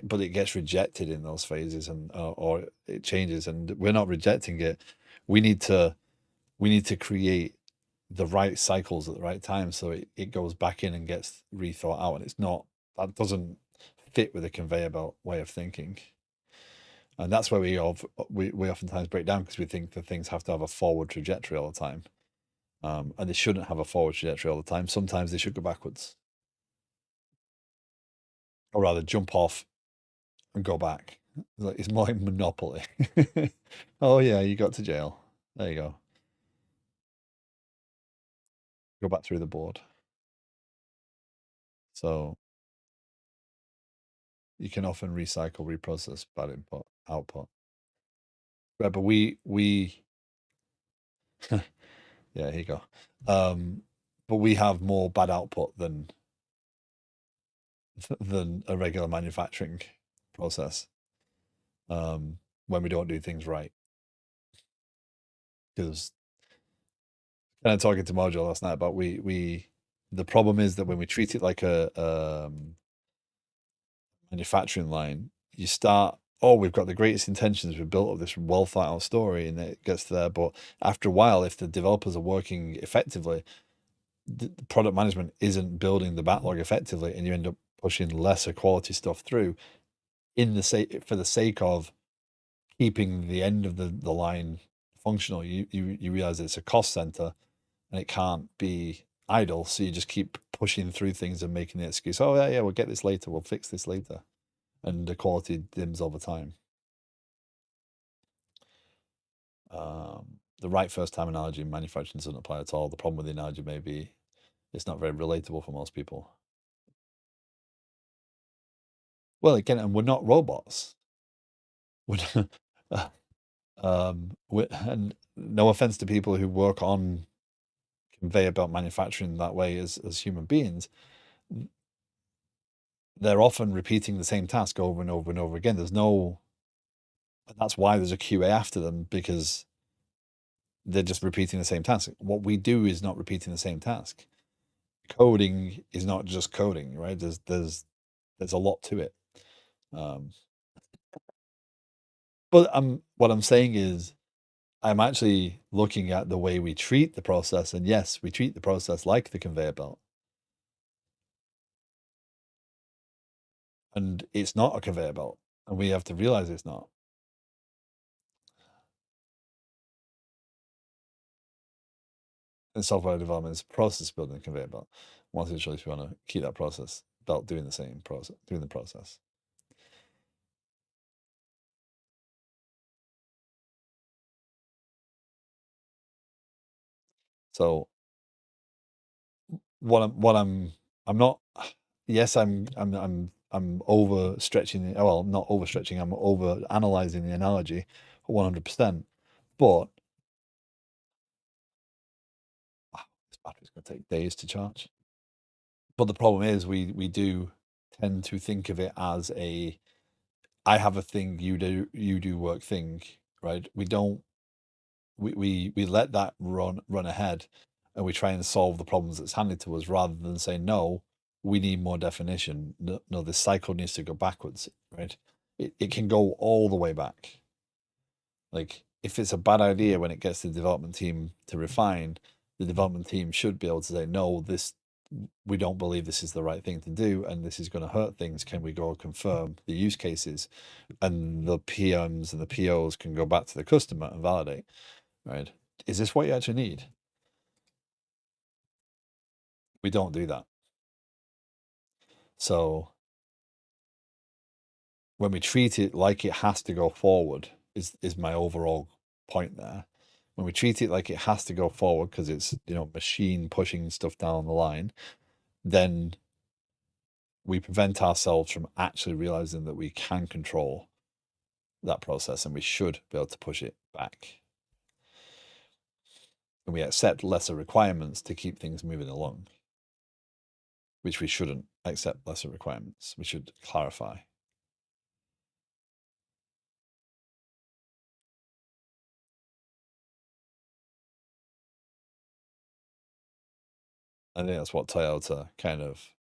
but it gets rejected in those phases, and or it changes, and we're not rejecting it. We need to create the right cycles at the right time so it goes back in and gets rethought out, and it's not, that doesn't fit with the conveyor belt way of thinking. And that's where we oftentimes break down, because we think that things have to have a forward trajectory all the time. And they shouldn't have a forward trajectory all the time. Sometimes they should go backwards, or rather jump off and go back. It's more like Monopoly. Oh yeah, you got to jail. There you go. Go back through the board. So you can often recycle, reprocess bad input, output. Right, but we yeah, here you go. But we have more bad output than a regular manufacturing process, when we don't do things right. Because kind of talking to Mojo last night about the problem is that when we treat it like a manufacturing line, you start, oh, we've got the greatest intentions, we've built up this well thought out story, and it gets to there. But after a while, if the developers are working effectively, the product management isn't building the backlog effectively, and you end up pushing lesser quality stuff through for the sake of keeping the end of the line functional. You realize it's a cost center and it can't be idle, so you just keep pushing through things and making the excuse, oh yeah, we'll get this later, we'll fix this later, and the quality dims over time. The right first time analogy in manufacturing doesn't apply at all. The problem with the analogy may be it's not very relatable for most people. Well, again, and we're not robots. We're not, and no offense to people who work on conveyor belt manufacturing that way as human beings, they're often repeating the same task over and over and over again. That's why there's a QA after them, because they're just repeating the same task. What we do is not repeating the same task. Coding is not just coding, right? There's a lot to it. But what I'm saying is, I'm actually looking at the way we treat the process, and yes, we treat the process like the conveyor belt. And it's not a conveyor belt, and we have to realize it's not. In software development, it's process building a conveyor belt. Once it's if you want to keep that process belt doing the process. So I'm not, yes, I'm overstretching, well, not overstretching, I'm over analyzing the analogy 100%. But this battery's going to take days to charge. But the problem is we do tend to think of it as I have a thing, you do work thing, right? We don't, we let that run ahead, and we try and solve the problems that's handed to us, rather than say, no, we need more definition. No, this cycle needs to go backwards, right? It can go all the way back. Like, if it's a bad idea when it gets to the development team to refine, the development team should be able to say, no, we don't believe this is the right thing to do, and this is going to hurt things. Can we go confirm the use cases? And the PMs and the POs can go back to the customer and validate, right? Is this what you actually need? We don't do that. So when we treat it like it has to go forward, is my overall point there. When we treat it like it has to go forward because it's, machine pushing stuff down the line, then we prevent ourselves from actually realizing that we can control that process, and we should be able to push it back. And we accept lesser requirements to keep things moving along, which we shouldn't accept lesser requirements. We should clarify. I think that's what Toyota kind of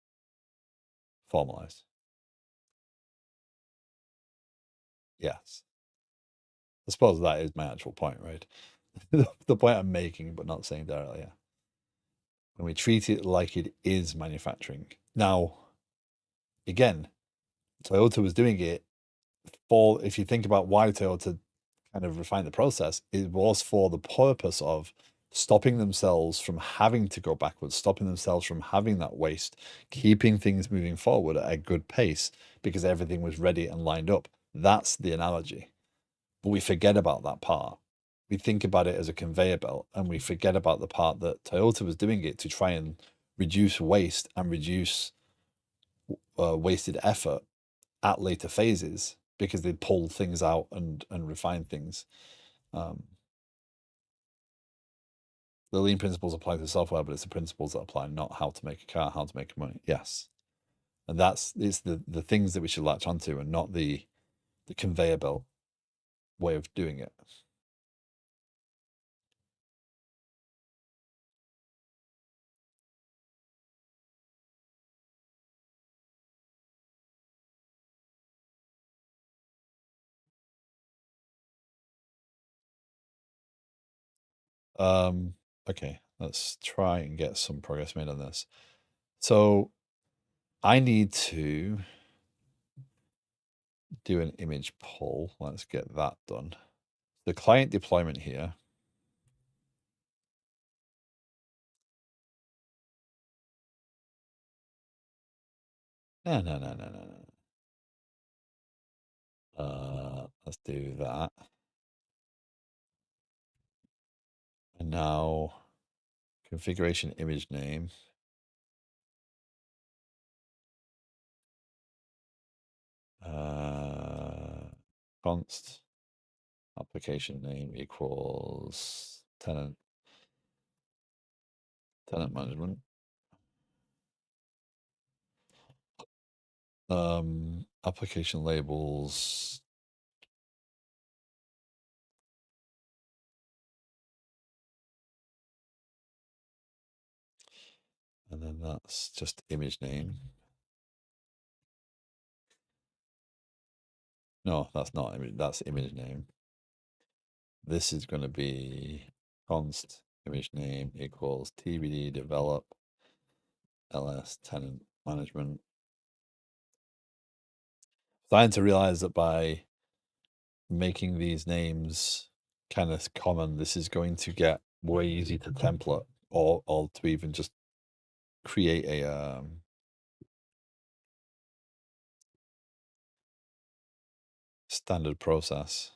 formalized. Yes. I suppose that is my actual point, right? The point I'm making, but not saying directly. Yeah. When we treat it like it is manufacturing. Now, again, Toyota was doing it for, if you think about why Toyota kind of refined the process, it was for the purpose of stopping themselves from having to go backwards, stopping themselves from having that waste, keeping things moving forward at a good pace because everything was ready and lined up. That's the analogy. But we forget about that part. We think about it as a conveyor belt and we forget about the part that Toyota was doing it to try and reduce waste and reduce wasted effort at later phases because they pull things out and refine things. Um, the lean principles apply to software, but it's the principles that apply, not how to make a car, how to make money. Yes, and it's the things that we should latch onto, and not the conveyor belt way of doing it. Um, okay, let's try and get some progress made on this. So I need to do an image pull. Let's get that done. The client deployment here. No. Let's do that. And now configuration image name. Const application name equals tenant management. Application labels. And then that's just image name. No, that's not image. That's image name. This is going to be const image name equals tbd develop ls tenant management. Starting to realize that by making these names kind of common, this is going to get way easy to template or to even just create a standard process.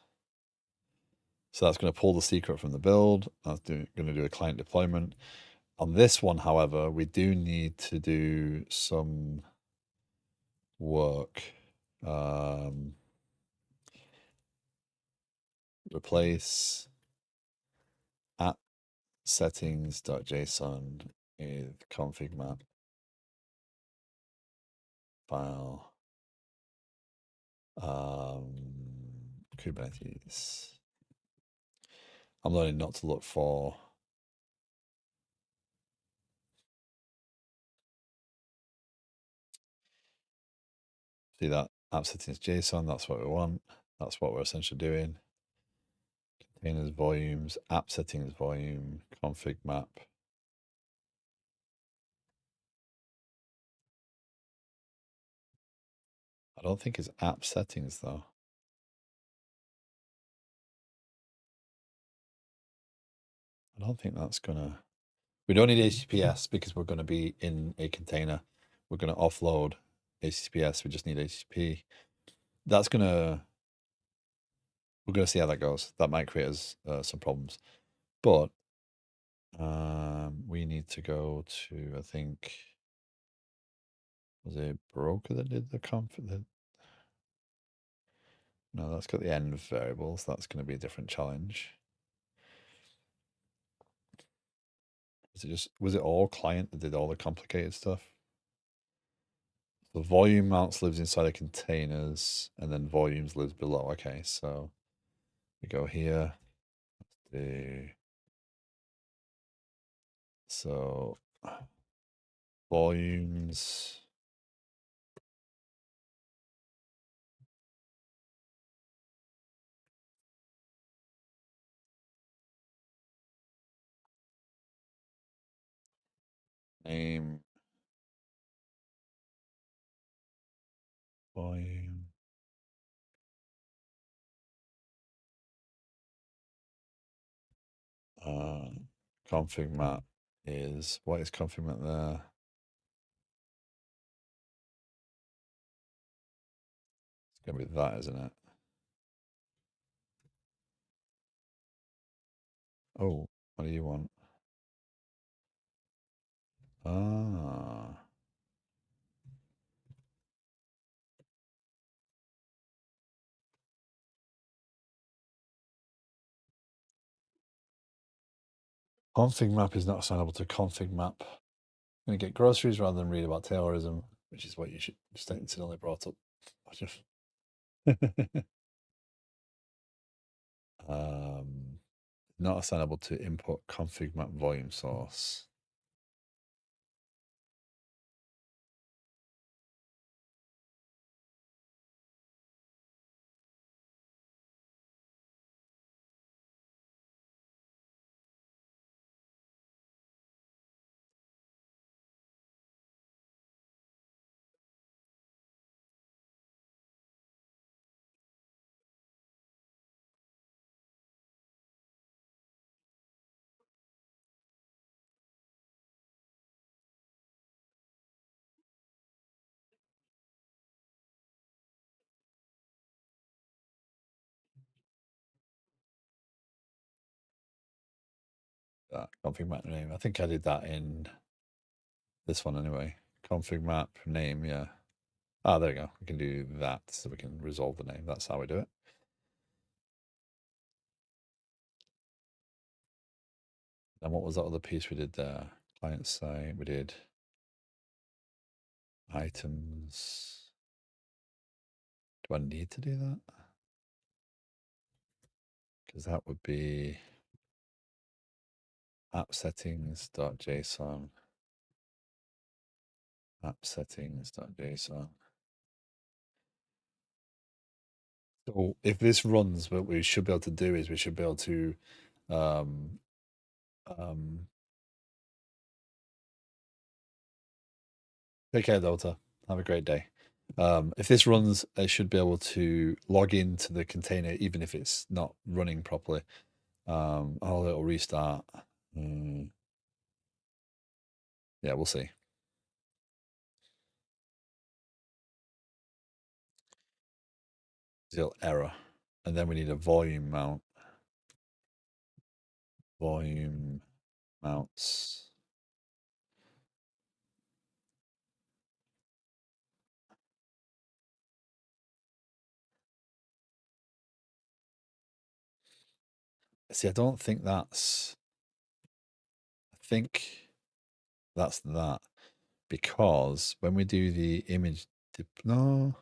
So that's going to pull the secret from the build. That's going to do a client deployment. On this one, however, we do need to do some work. Replace app settings.json with ConfigMap file. Kubernetes. I'm learning not to look for see that app settings JSON. That's what we want. That's what we're essentially doing. Containers volumes, app settings volume, config map. I don't think it's app settings though. I don't think that's gonna. We don't need HTTPS because we're going to be in a container. We're going to offload HTTPS. We just need HTTP. That's gonna. We're going to see how that goes. That might create us some problems, but we need to go to. I think was it broker that did the conf? No, that's got the end variables. That's going to be a different challenge. Was it all client that did all the complicated stuff? The volume mounts lives inside of containers and then volumes lives below. Okay, so we go here. So volumes. Name. Volume. Config map is, what is config map there? It's going to be that, isn't it? Oh, what do you want? Ah. Config map is not assignable to config map. I'm going to get groceries rather than read about Taylorism, which is what you should just incidentally brought up. Not assignable to input config map volume source. That config map name. I think I did that in this one anyway. Config map name, yeah. Ah, there you go. We can do that so we can resolve the name. That's how we do it. And what was that other piece we did there? Client side, we did items. Do I need to do that? Because that would be appsettings.json. Appsettings.json. So if this runs, what we should be able to do is we should be able to take care, Delta. Have a great day. If this runs, I should be able to log into the container even if it's not running properly. Oh, it'll restart. Yeah, we'll see. Still error. And then we need a volume mount. Volume mounts. See, I don't think that's. I think that's that. Because when we do the image. No.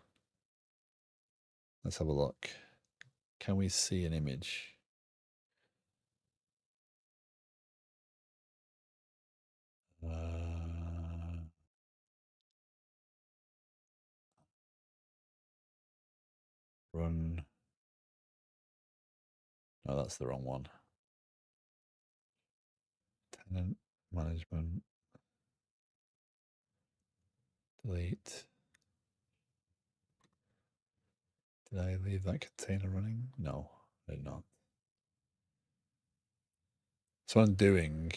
Let's have a look. Can we see an image? Run. No, that's the wrong one. Tenant Management. Delete. Did I leave that container running? No, I did not. So I'm doing.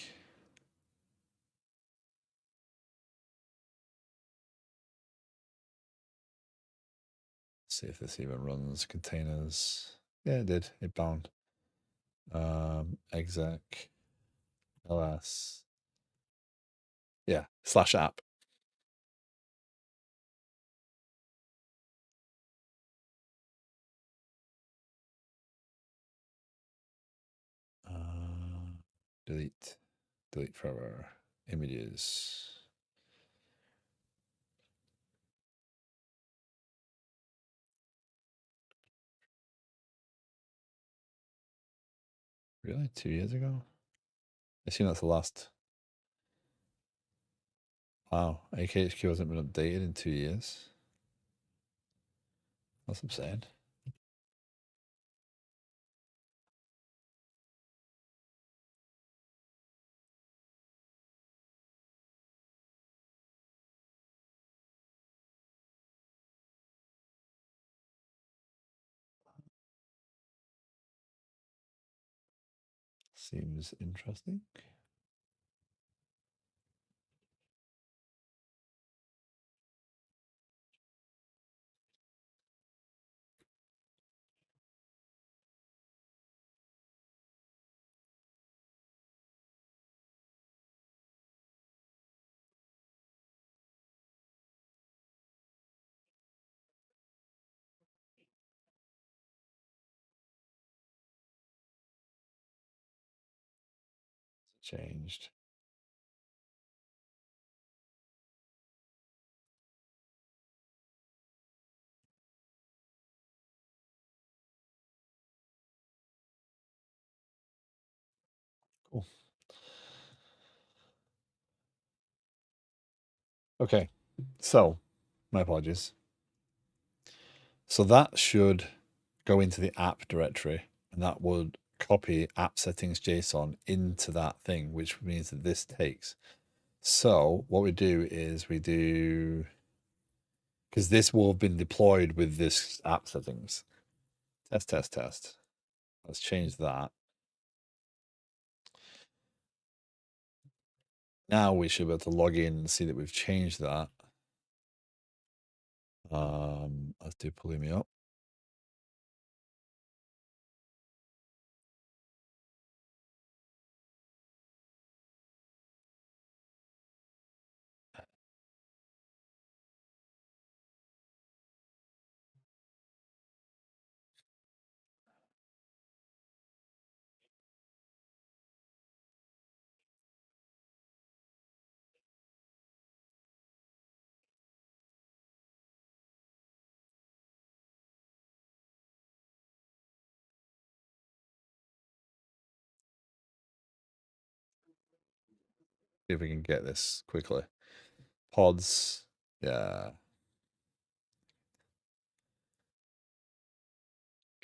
See if this even runs. Containers. Yeah, it did. It bound. Exec. ls. Yeah, /app. Delete. Delete forever. Images. Really? 2 years ago? I assume that's the last. Wow. AKHQ hasn't been updated in 2 years. That's insane. Seems interesting. Changed. Cool. Okay, so my apologies. So that should go into the app directory, and that would copy app settings JSON into that thing, which means that this takes. So what we do is we do, because this will have been deployed with this app settings. Test, test, test. Let's change that. Now we should be able to log in and see that we've changed that. Let's do Pulumi up. See if we can get this quickly. Pods, yeah.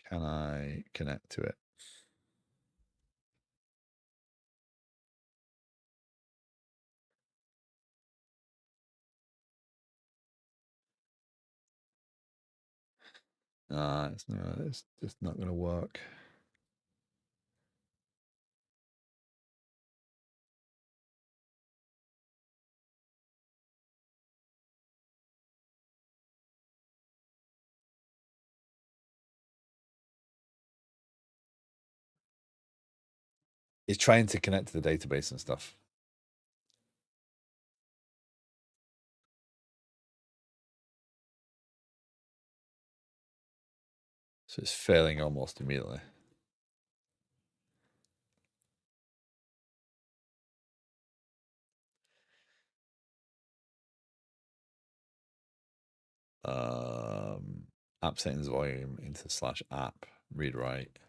Can I connect to it? It's just not going to work. It's trying to connect to the database and stuff. So it's failing almost immediately. App settings volume into /app read write.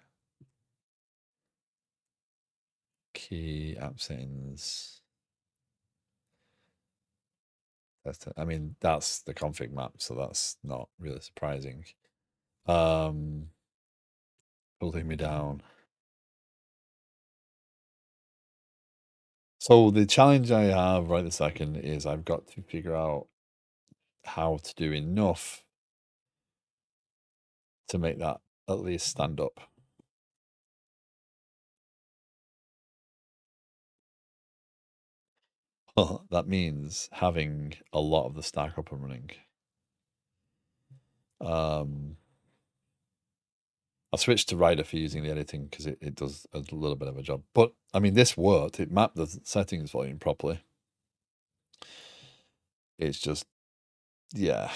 Key app settings. I mean, that's the config map, so that's not really surprising. Pulling me down. So the challenge I have right this second is I've got to figure out how to do enough to make that at least stand up. That means having a lot of the stack up and running. I switched to Rider for using the editing because it does a little bit of a job. But I mean, this worked. It mapped the settings volume properly. It's just, yeah.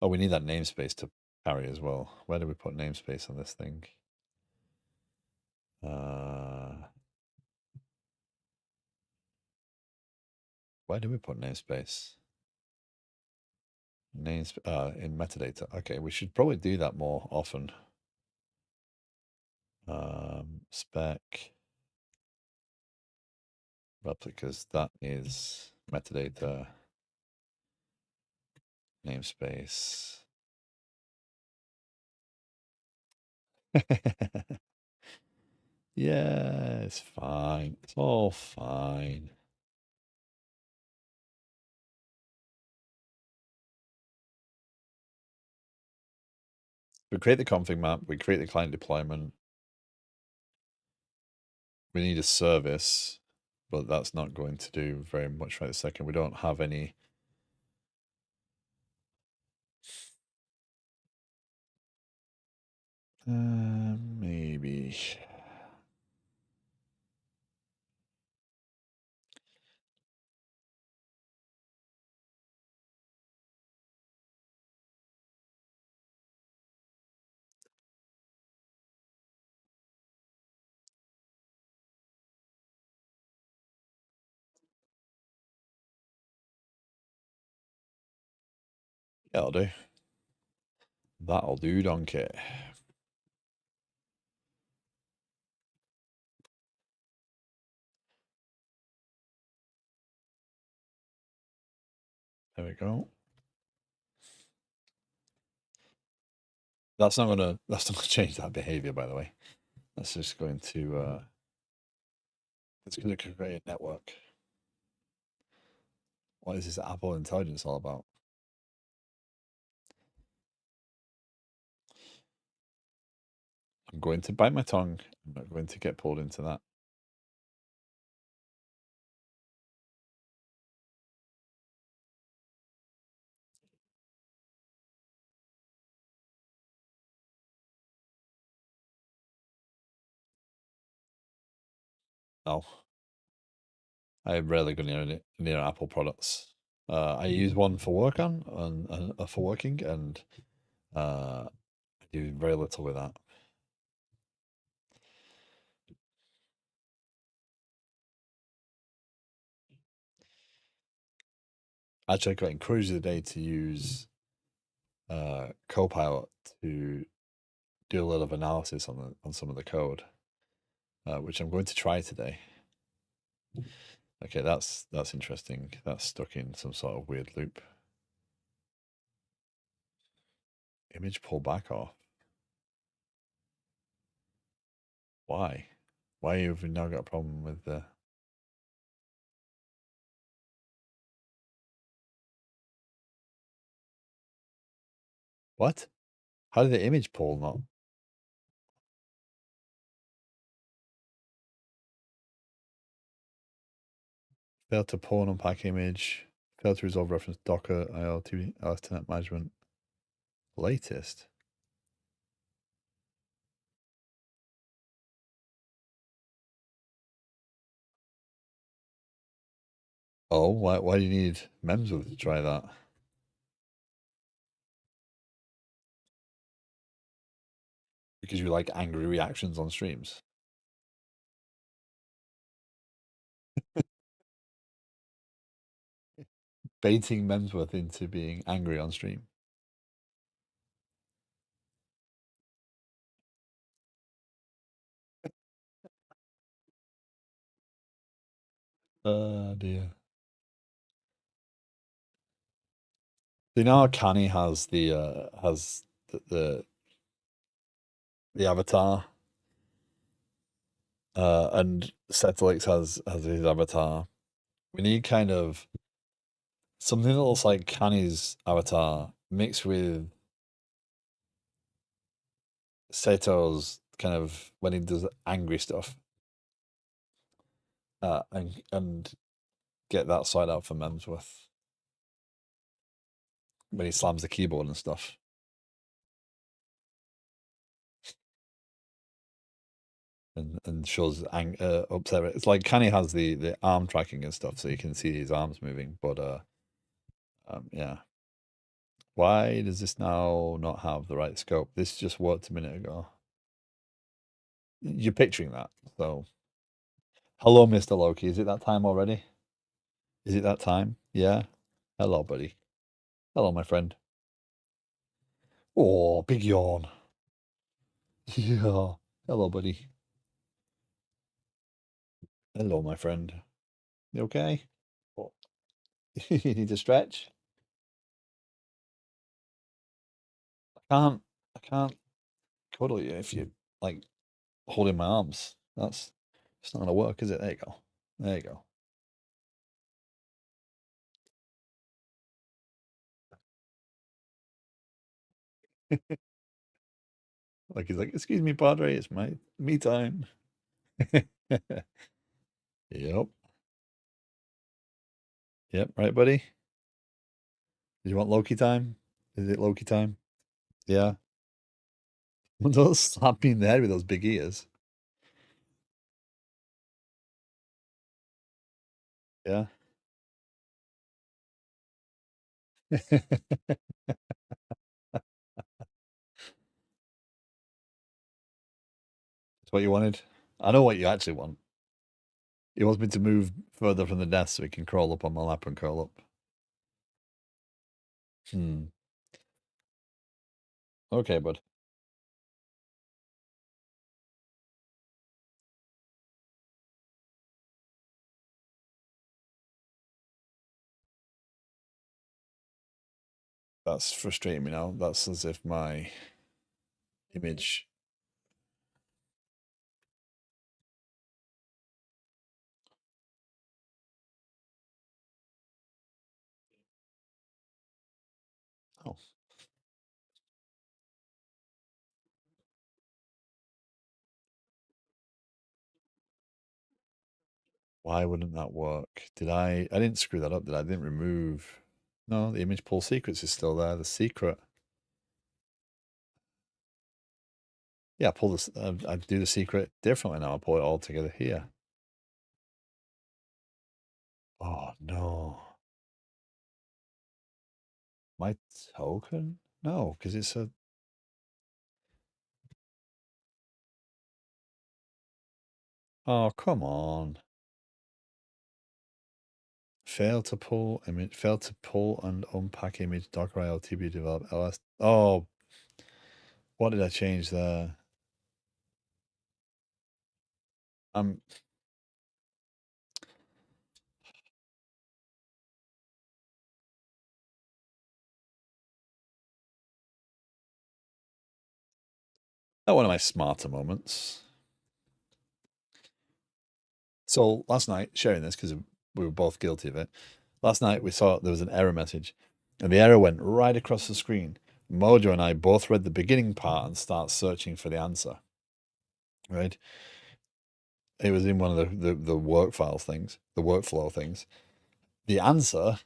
Oh, we need that namespace to carry as well. Where do we put namespace on this thing? Where do we put namespace? Names in metadata. Okay, we should probably do that more often. Spec replicas, that is metadata namespace. Yeah, it's fine. It's all fine. We create the config map, we create the client deployment. We need a service, but that's not going to do very much right this second. We don't have any. Maybe. That'll do. That'll do, donkey. There we go. That's not gonna change that behavior, by the way. That's just going to it's gonna create a network. What is this Apple Intelligence all about? I'm going to bite my tongue. I'm not going to get pulled into that. No. I rarely go near Apple products. I use one for work for working, and I do very little with that. Actually, I got encouraged today to use Copilot to do a lot of analysis on some of the code, which I'm going to try today. Okay, that's interesting. That's stuck in some sort of weird loop. Image pull back off. Why? Why have you now got a problem with the? What? How did the image pull not? Failed to pull and unpack image. Failed to resolve reference Docker IoT Tenant Management. Latest. Oh, why do you need Memswith to try that? Because you like angry reactions on streams. Baiting Memsworth into being angry on stream. Dear. So you know how Canny has the avatar, and Setflix has his avatar. We need kind of something that looks like Canny's avatar mixed with Seto's kind of when he does angry stuff, and get that side out for Memsworth when he slams the keyboard and stuff. And shows upset. It's like Canny has the arm tracking and stuff, so you can see his arms moving. But yeah. Why does this now not have the right scope? This just worked a minute ago. You're picturing that, so. Hello, Mr. Loki. Is it that time already? Is it that time? Yeah. Hello, buddy. Hello, my friend. Oh, big yawn. Yeah. Hello, buddy. Hello, my friend. You okay? Oh. You need to stretch? I can't cuddle you if you like holding my arms. That's it's not gonna work, is it? There you go. There you go. Like he's like, excuse me, Padre, it's my me time. Yep. Yep. Right, buddy. Do you want Loki time? Is it Loki time? Yeah. Don't slap me in the head with those big ears. Yeah. That's what you wanted. I know what you actually want. He wants me to move further from the desk so he can crawl up on my lap and curl up. Hmm. Okay, bud. That's frustrating me now. That's as if my image. Oh, why wouldn't that work? Did I didn't screw that up, did I? I didn't remove. No, the image pull secrets is still there. The secret. Yeah, pull this. I do the secret differently now. I pull it all together here. Oh no, my token? No, because it's a. Oh, come on. Fail to pull and unpack image Docker ILTB develop LS. Oh, what did I change there? Um, not one of my smarter moments. So last night, sharing this because we were both guilty of it. Last night we saw there was an error message, and the error went right across the screen. Mojo and I both read the beginning part and start searching for the answer. Right? It was in one of the work files things, the workflow things. The answer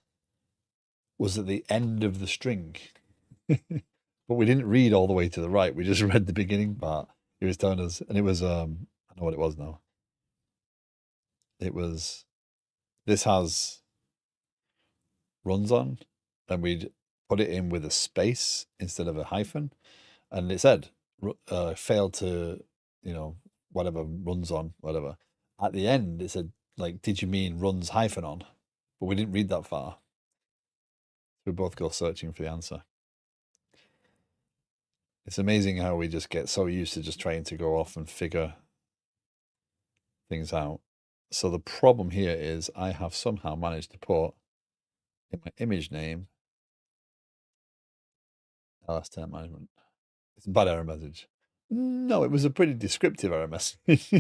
was at the end of the string. But we didn't read all the way to the right. We just read the beginning part. He was telling us, and it was I know what it was now. It was this has runs on, and we'd put it in with a space instead of a hyphen, and it said failed to, whatever runs on, whatever. At the end, it said like, did you mean runs hyphen on? But we didn't read that far. We both go searching for the answer. It's amazing how we just get so used to just trying to go off and figure things out. So the problem here is I have somehow managed to put in my image name LS Tenant Management. It's a bad error message. No, it was a pretty descriptive error message.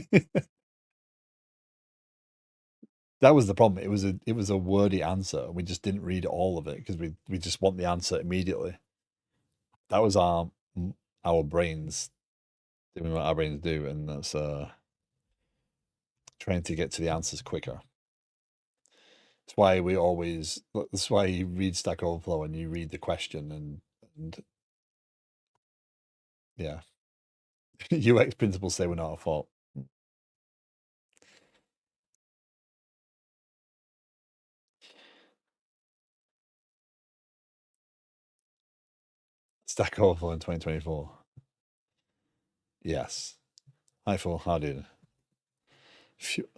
That was the problem. It was a wordy answer. We just didn't read all of it because we just want the answer immediately. That was our brains doing what our brains do, and that's trying to get to the answers quicker. That's why we always. That's why you read Stack Overflow and you read the question and yeah, UX principles say we're not at fault. Stack Overflow in 2024. Yes. Hi, Phil. How do you? Phew.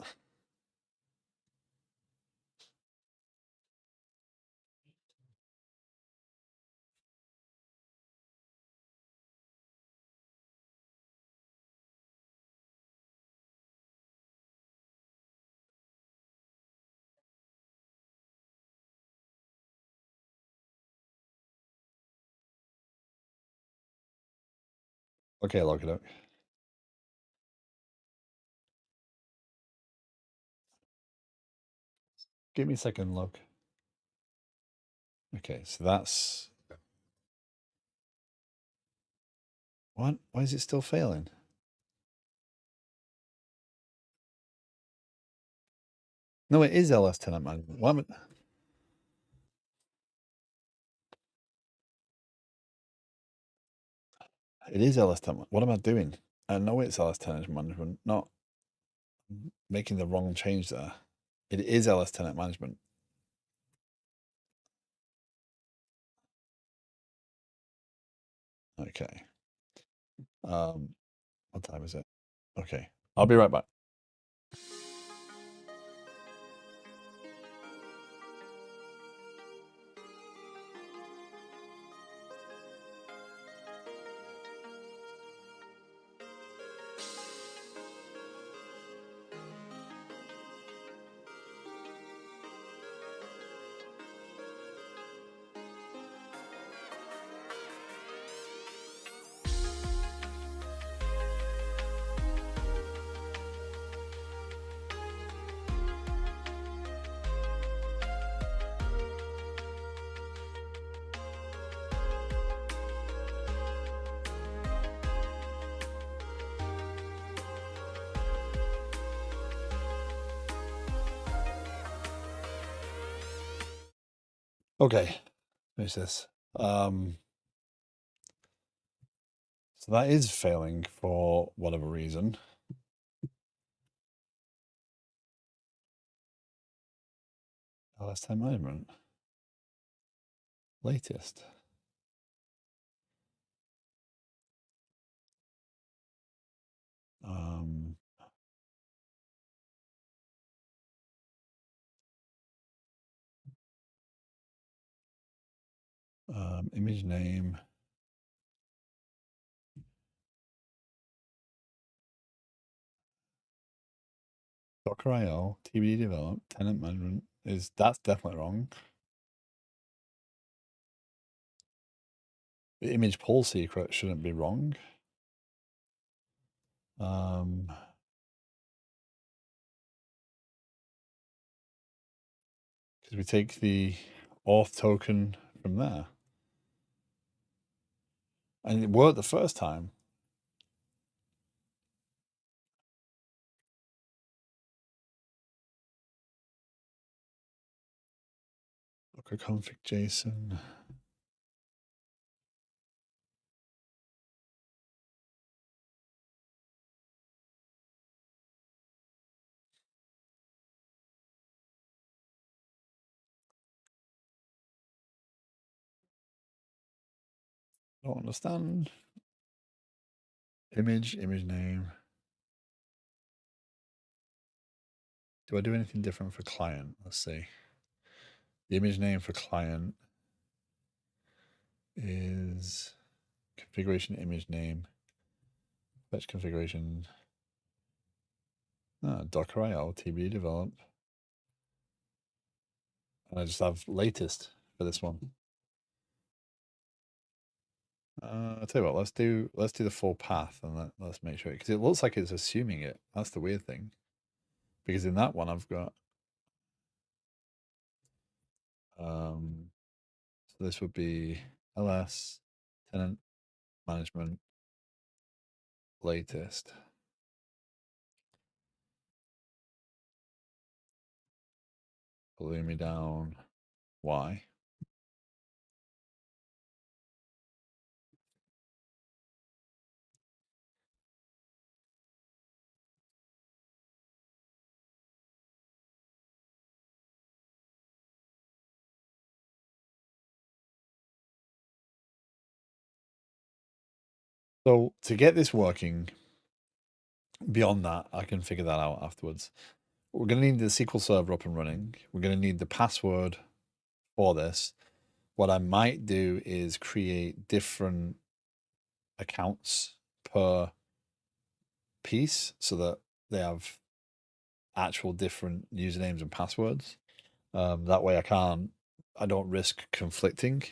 Okay, look it up. Give me a second, look. Okay, so that's What? Why is it still failing? No, it is LS Tenant Management. Why am I... It is LS Tenant. What am I doing? I know it's LS Tenant Management, not making the wrong change there. It is LS Tenant Management. Okay. What time is it? Okay. I'll be right back. Okay. Finish this. So that is failing for whatever reason. LS Tenant Management. Latest. Image name. Docker.io, TBD develop, tenant management that's definitely wrong. The image pull secret shouldn't be wrong. Because we take the auth token from there. And it worked the first time. Docker config JSON. Don't understand. Image name. Do I do anything different for client? Let's see. The image name for client is configuration image name. Fetch configuration. Docker.io, TBD develop. And I just have latest for this one. I'll tell you what, let's do the full path and let's make sure, because it looks like it's assuming it. That's the weird thing. Because in that one I've got so this would be LS tenant management latest. Pulumi down Y. So to get this working, beyond that, I can figure that out afterwards. We're going to need the SQL Server up and running. We're going to need the password for this. What I might do is create different accounts per piece so that they have actual different usernames and passwords. That way I don't risk conflicting.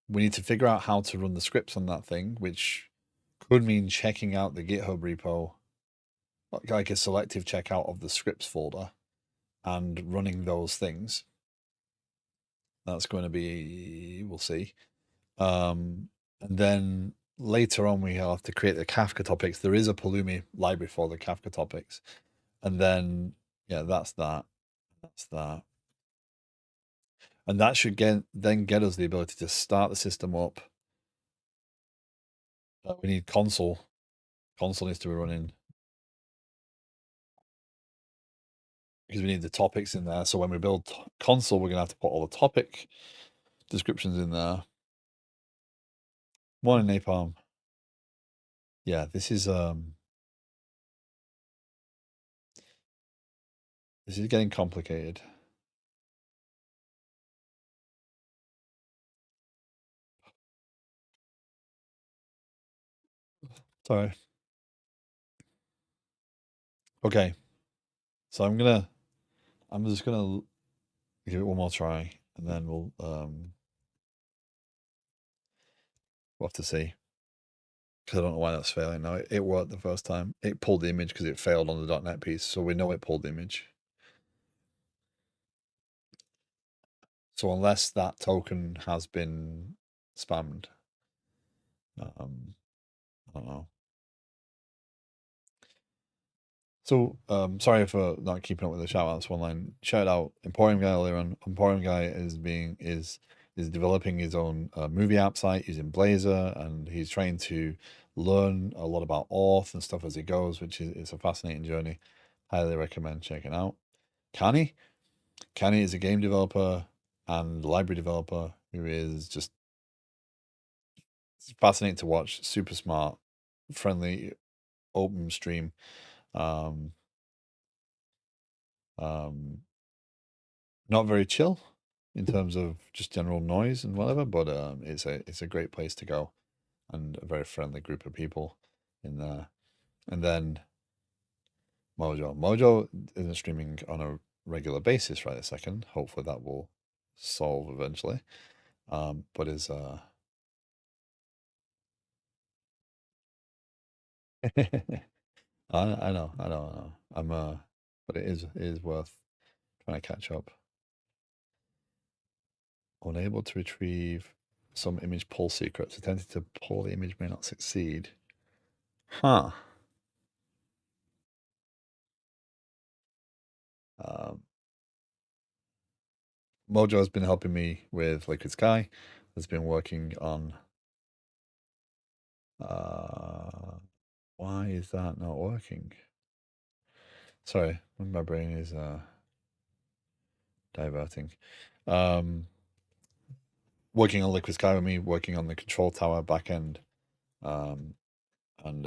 We need to figure out how to run the scripts on that thing, which could mean checking out the GitHub repo, like a selective checkout of the scripts folder and running those things. That's going to be, we'll see. And then later on, we have to create the Kafka topics. There is a Pulumi library for the Kafka topics. And then, yeah, that's that. That's that. And that should then get us the ability to start the system up. We need console. Console needs to be running because we need the topics in there. So when we build console, we're going to have to put all the topic descriptions in there. Morning, Napalm. Yeah, this is getting complicated. Sorry. Okay. So I'm just gonna give it one more try, and then we'll have to see. Because I don't know why that's failing now. It worked the first time. It pulled the image because it failed on the .NET piece, so we know it pulled the image. So unless that token has been spammed, I don't know. So sorry for not keeping up with the shout outs one line. Shout out Emporium Guy earlier on. Emporium Guy is developing his own movie app site using Blazor, and he's trying to learn a lot about auth and stuff as he goes, which is a fascinating journey. Highly recommend checking out. Canny is a game developer and library developer who is just fascinating to watch. Super smart, friendly, open stream. Um, um, Not very chill in terms of just general noise and whatever, but it's a great place to go and a very friendly group of people in there. And then Mojo isn't streaming on a regular basis right a second. Hopefully that will solve eventually. But is I know. I'm but it is worth trying to catch up. Unable to retrieve some image pull secrets. Attempting to pull the image may not succeed. Huh. Um, Mojo has been helping me with Liquid Sky. Has been working on. Why is that not working? Sorry, my brain is diverting. Um, Working on Liquid Sky with me, working on the control tower backend, um, and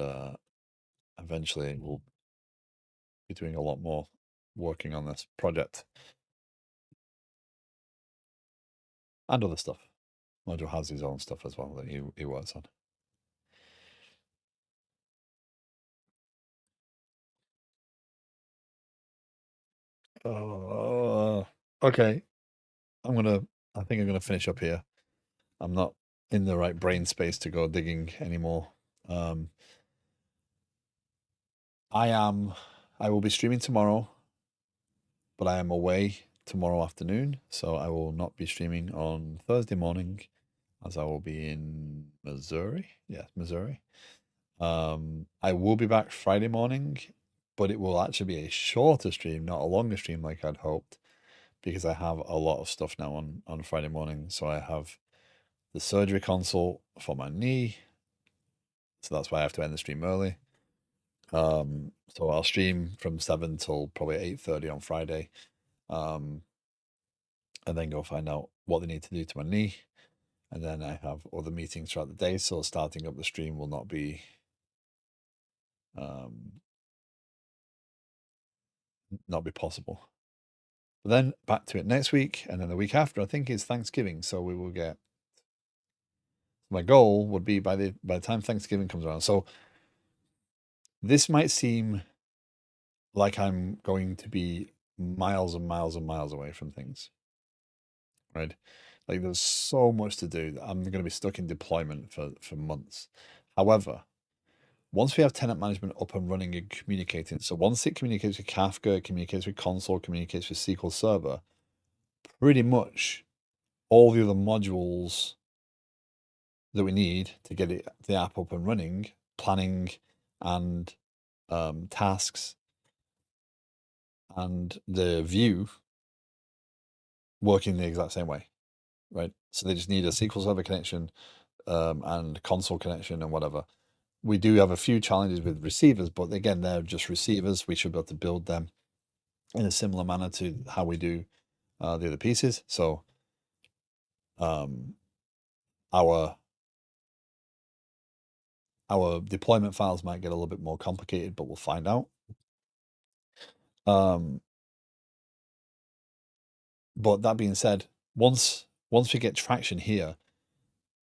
eventually we'll be doing a lot more working on this project and other stuff. Mojo has his own stuff as well that he works on. Oh, okay. I think I'm gonna finish up here. I'm not in the right brain space to go digging anymore. Um, I am. I will be streaming tomorrow, but I am away tomorrow afternoon, so I will not be streaming on Thursday morning, as I will be in Missouri. Yes, Missouri. I will be back Friday morning, but it will actually be a shorter stream, not a longer stream like I'd hoped, because I have a lot of stuff now on Friday morning. So I have the surgery consult for my knee, so that's why I have to end the stream early. So I'll stream from 7 till probably 8:30 on Friday, and then go find out what they need to do to my knee. And then I have other meetings throughout the day, so starting up the stream will um, not be possible. But then back to it next week, and then the week after, I think is Thanksgiving, so we will get. My goal would be by the time Thanksgiving comes around. So this might seem like I'm going to be miles and miles and miles away from things, right? Like there's so much to do that I'm going to be stuck in deployment for months. However, once we have tenant management up and running and communicating, so once it communicates with Kafka, it communicates with console, communicates with SQL Server, pretty much all the other modules that we need to get the app up and running, planning and tasks and the view working the exact same way, right? So they just need a SQL Server connection and console connection and whatever. We do have a few challenges with receivers, but again, they're just receivers. We should be able to build them in a similar manner to how we do the other pieces. So our deployment files might get a little bit more complicated, but we'll find out. But that being said, once we get traction here,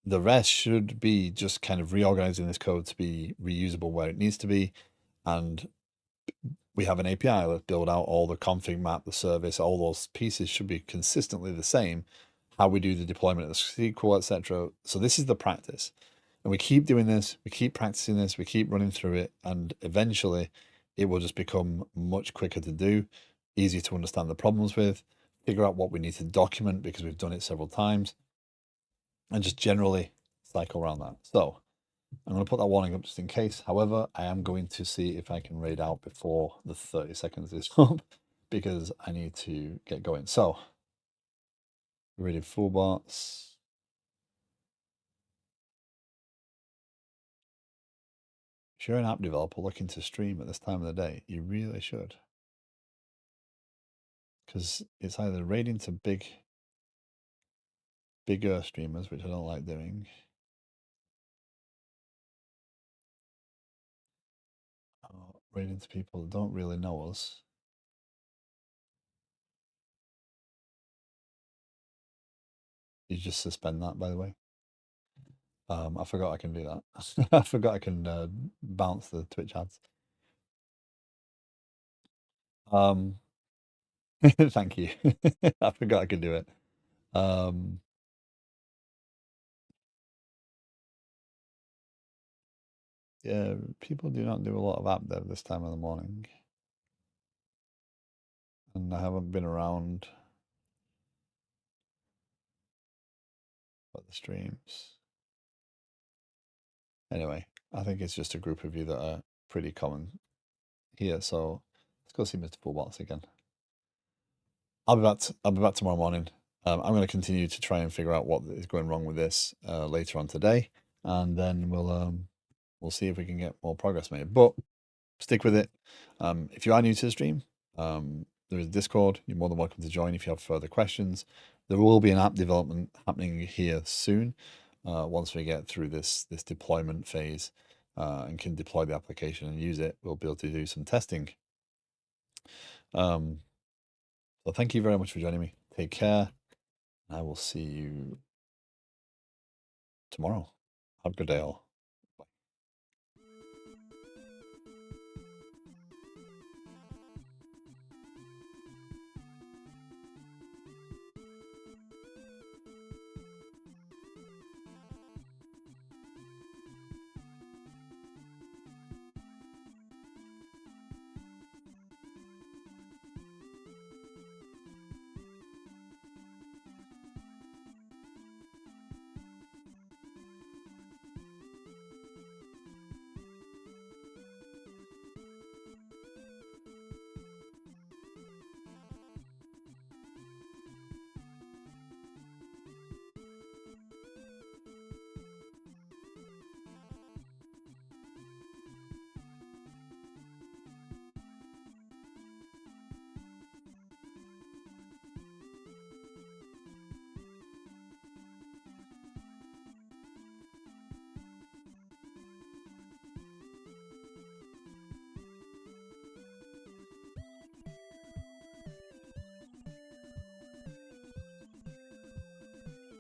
the rest should be just kind of reorganizing this code to be reusable where it needs to be. And we have an API. Let's build out all the config map, the service, all those pieces should be consistently the same. How we do the deployment of the SQL, etc. So this is the practice. And we keep doing this, we keep practicing this, we keep running through it, and eventually it will just become much quicker to do, easier to understand the problems with, figure out what we need to document because we've done it several times, and just generally cycle around that. So I'm going to put that warning up just in case. However, I am going to see if I can raid out before the 30 seconds is up because I need to get going. So, raided full bots. If you're an app developer looking to stream at this time of the day, you really should. Because it's either raiding to bigger streamers, which I don't like doing, or raiding to people that don't really know us. You just suspend that, by the way. I forgot I can do that. I forgot I can bounce the Twitch ads. Thank you. I forgot I could do it. Yeah, people do not do a lot of app dev this time of the morning. And I haven't been around for the streams. Anyway, I think it's just a group of you that are pretty common here. So let's go see Mr. Fullbots again. I'll be back tomorrow morning. I'm going to continue to try and figure out what is going wrong with this later on today, and then we'll see if we can get more progress made. But stick with it. If you are new to the stream, there is Discord. You're more than welcome to join if you have further questions. There will be an app development happening here soon. Once we get through this deployment phase and can deploy the application and use it, we'll be able to do some testing. So thank you very much for joining me. Take care. I will see you tomorrow. Have a good day all.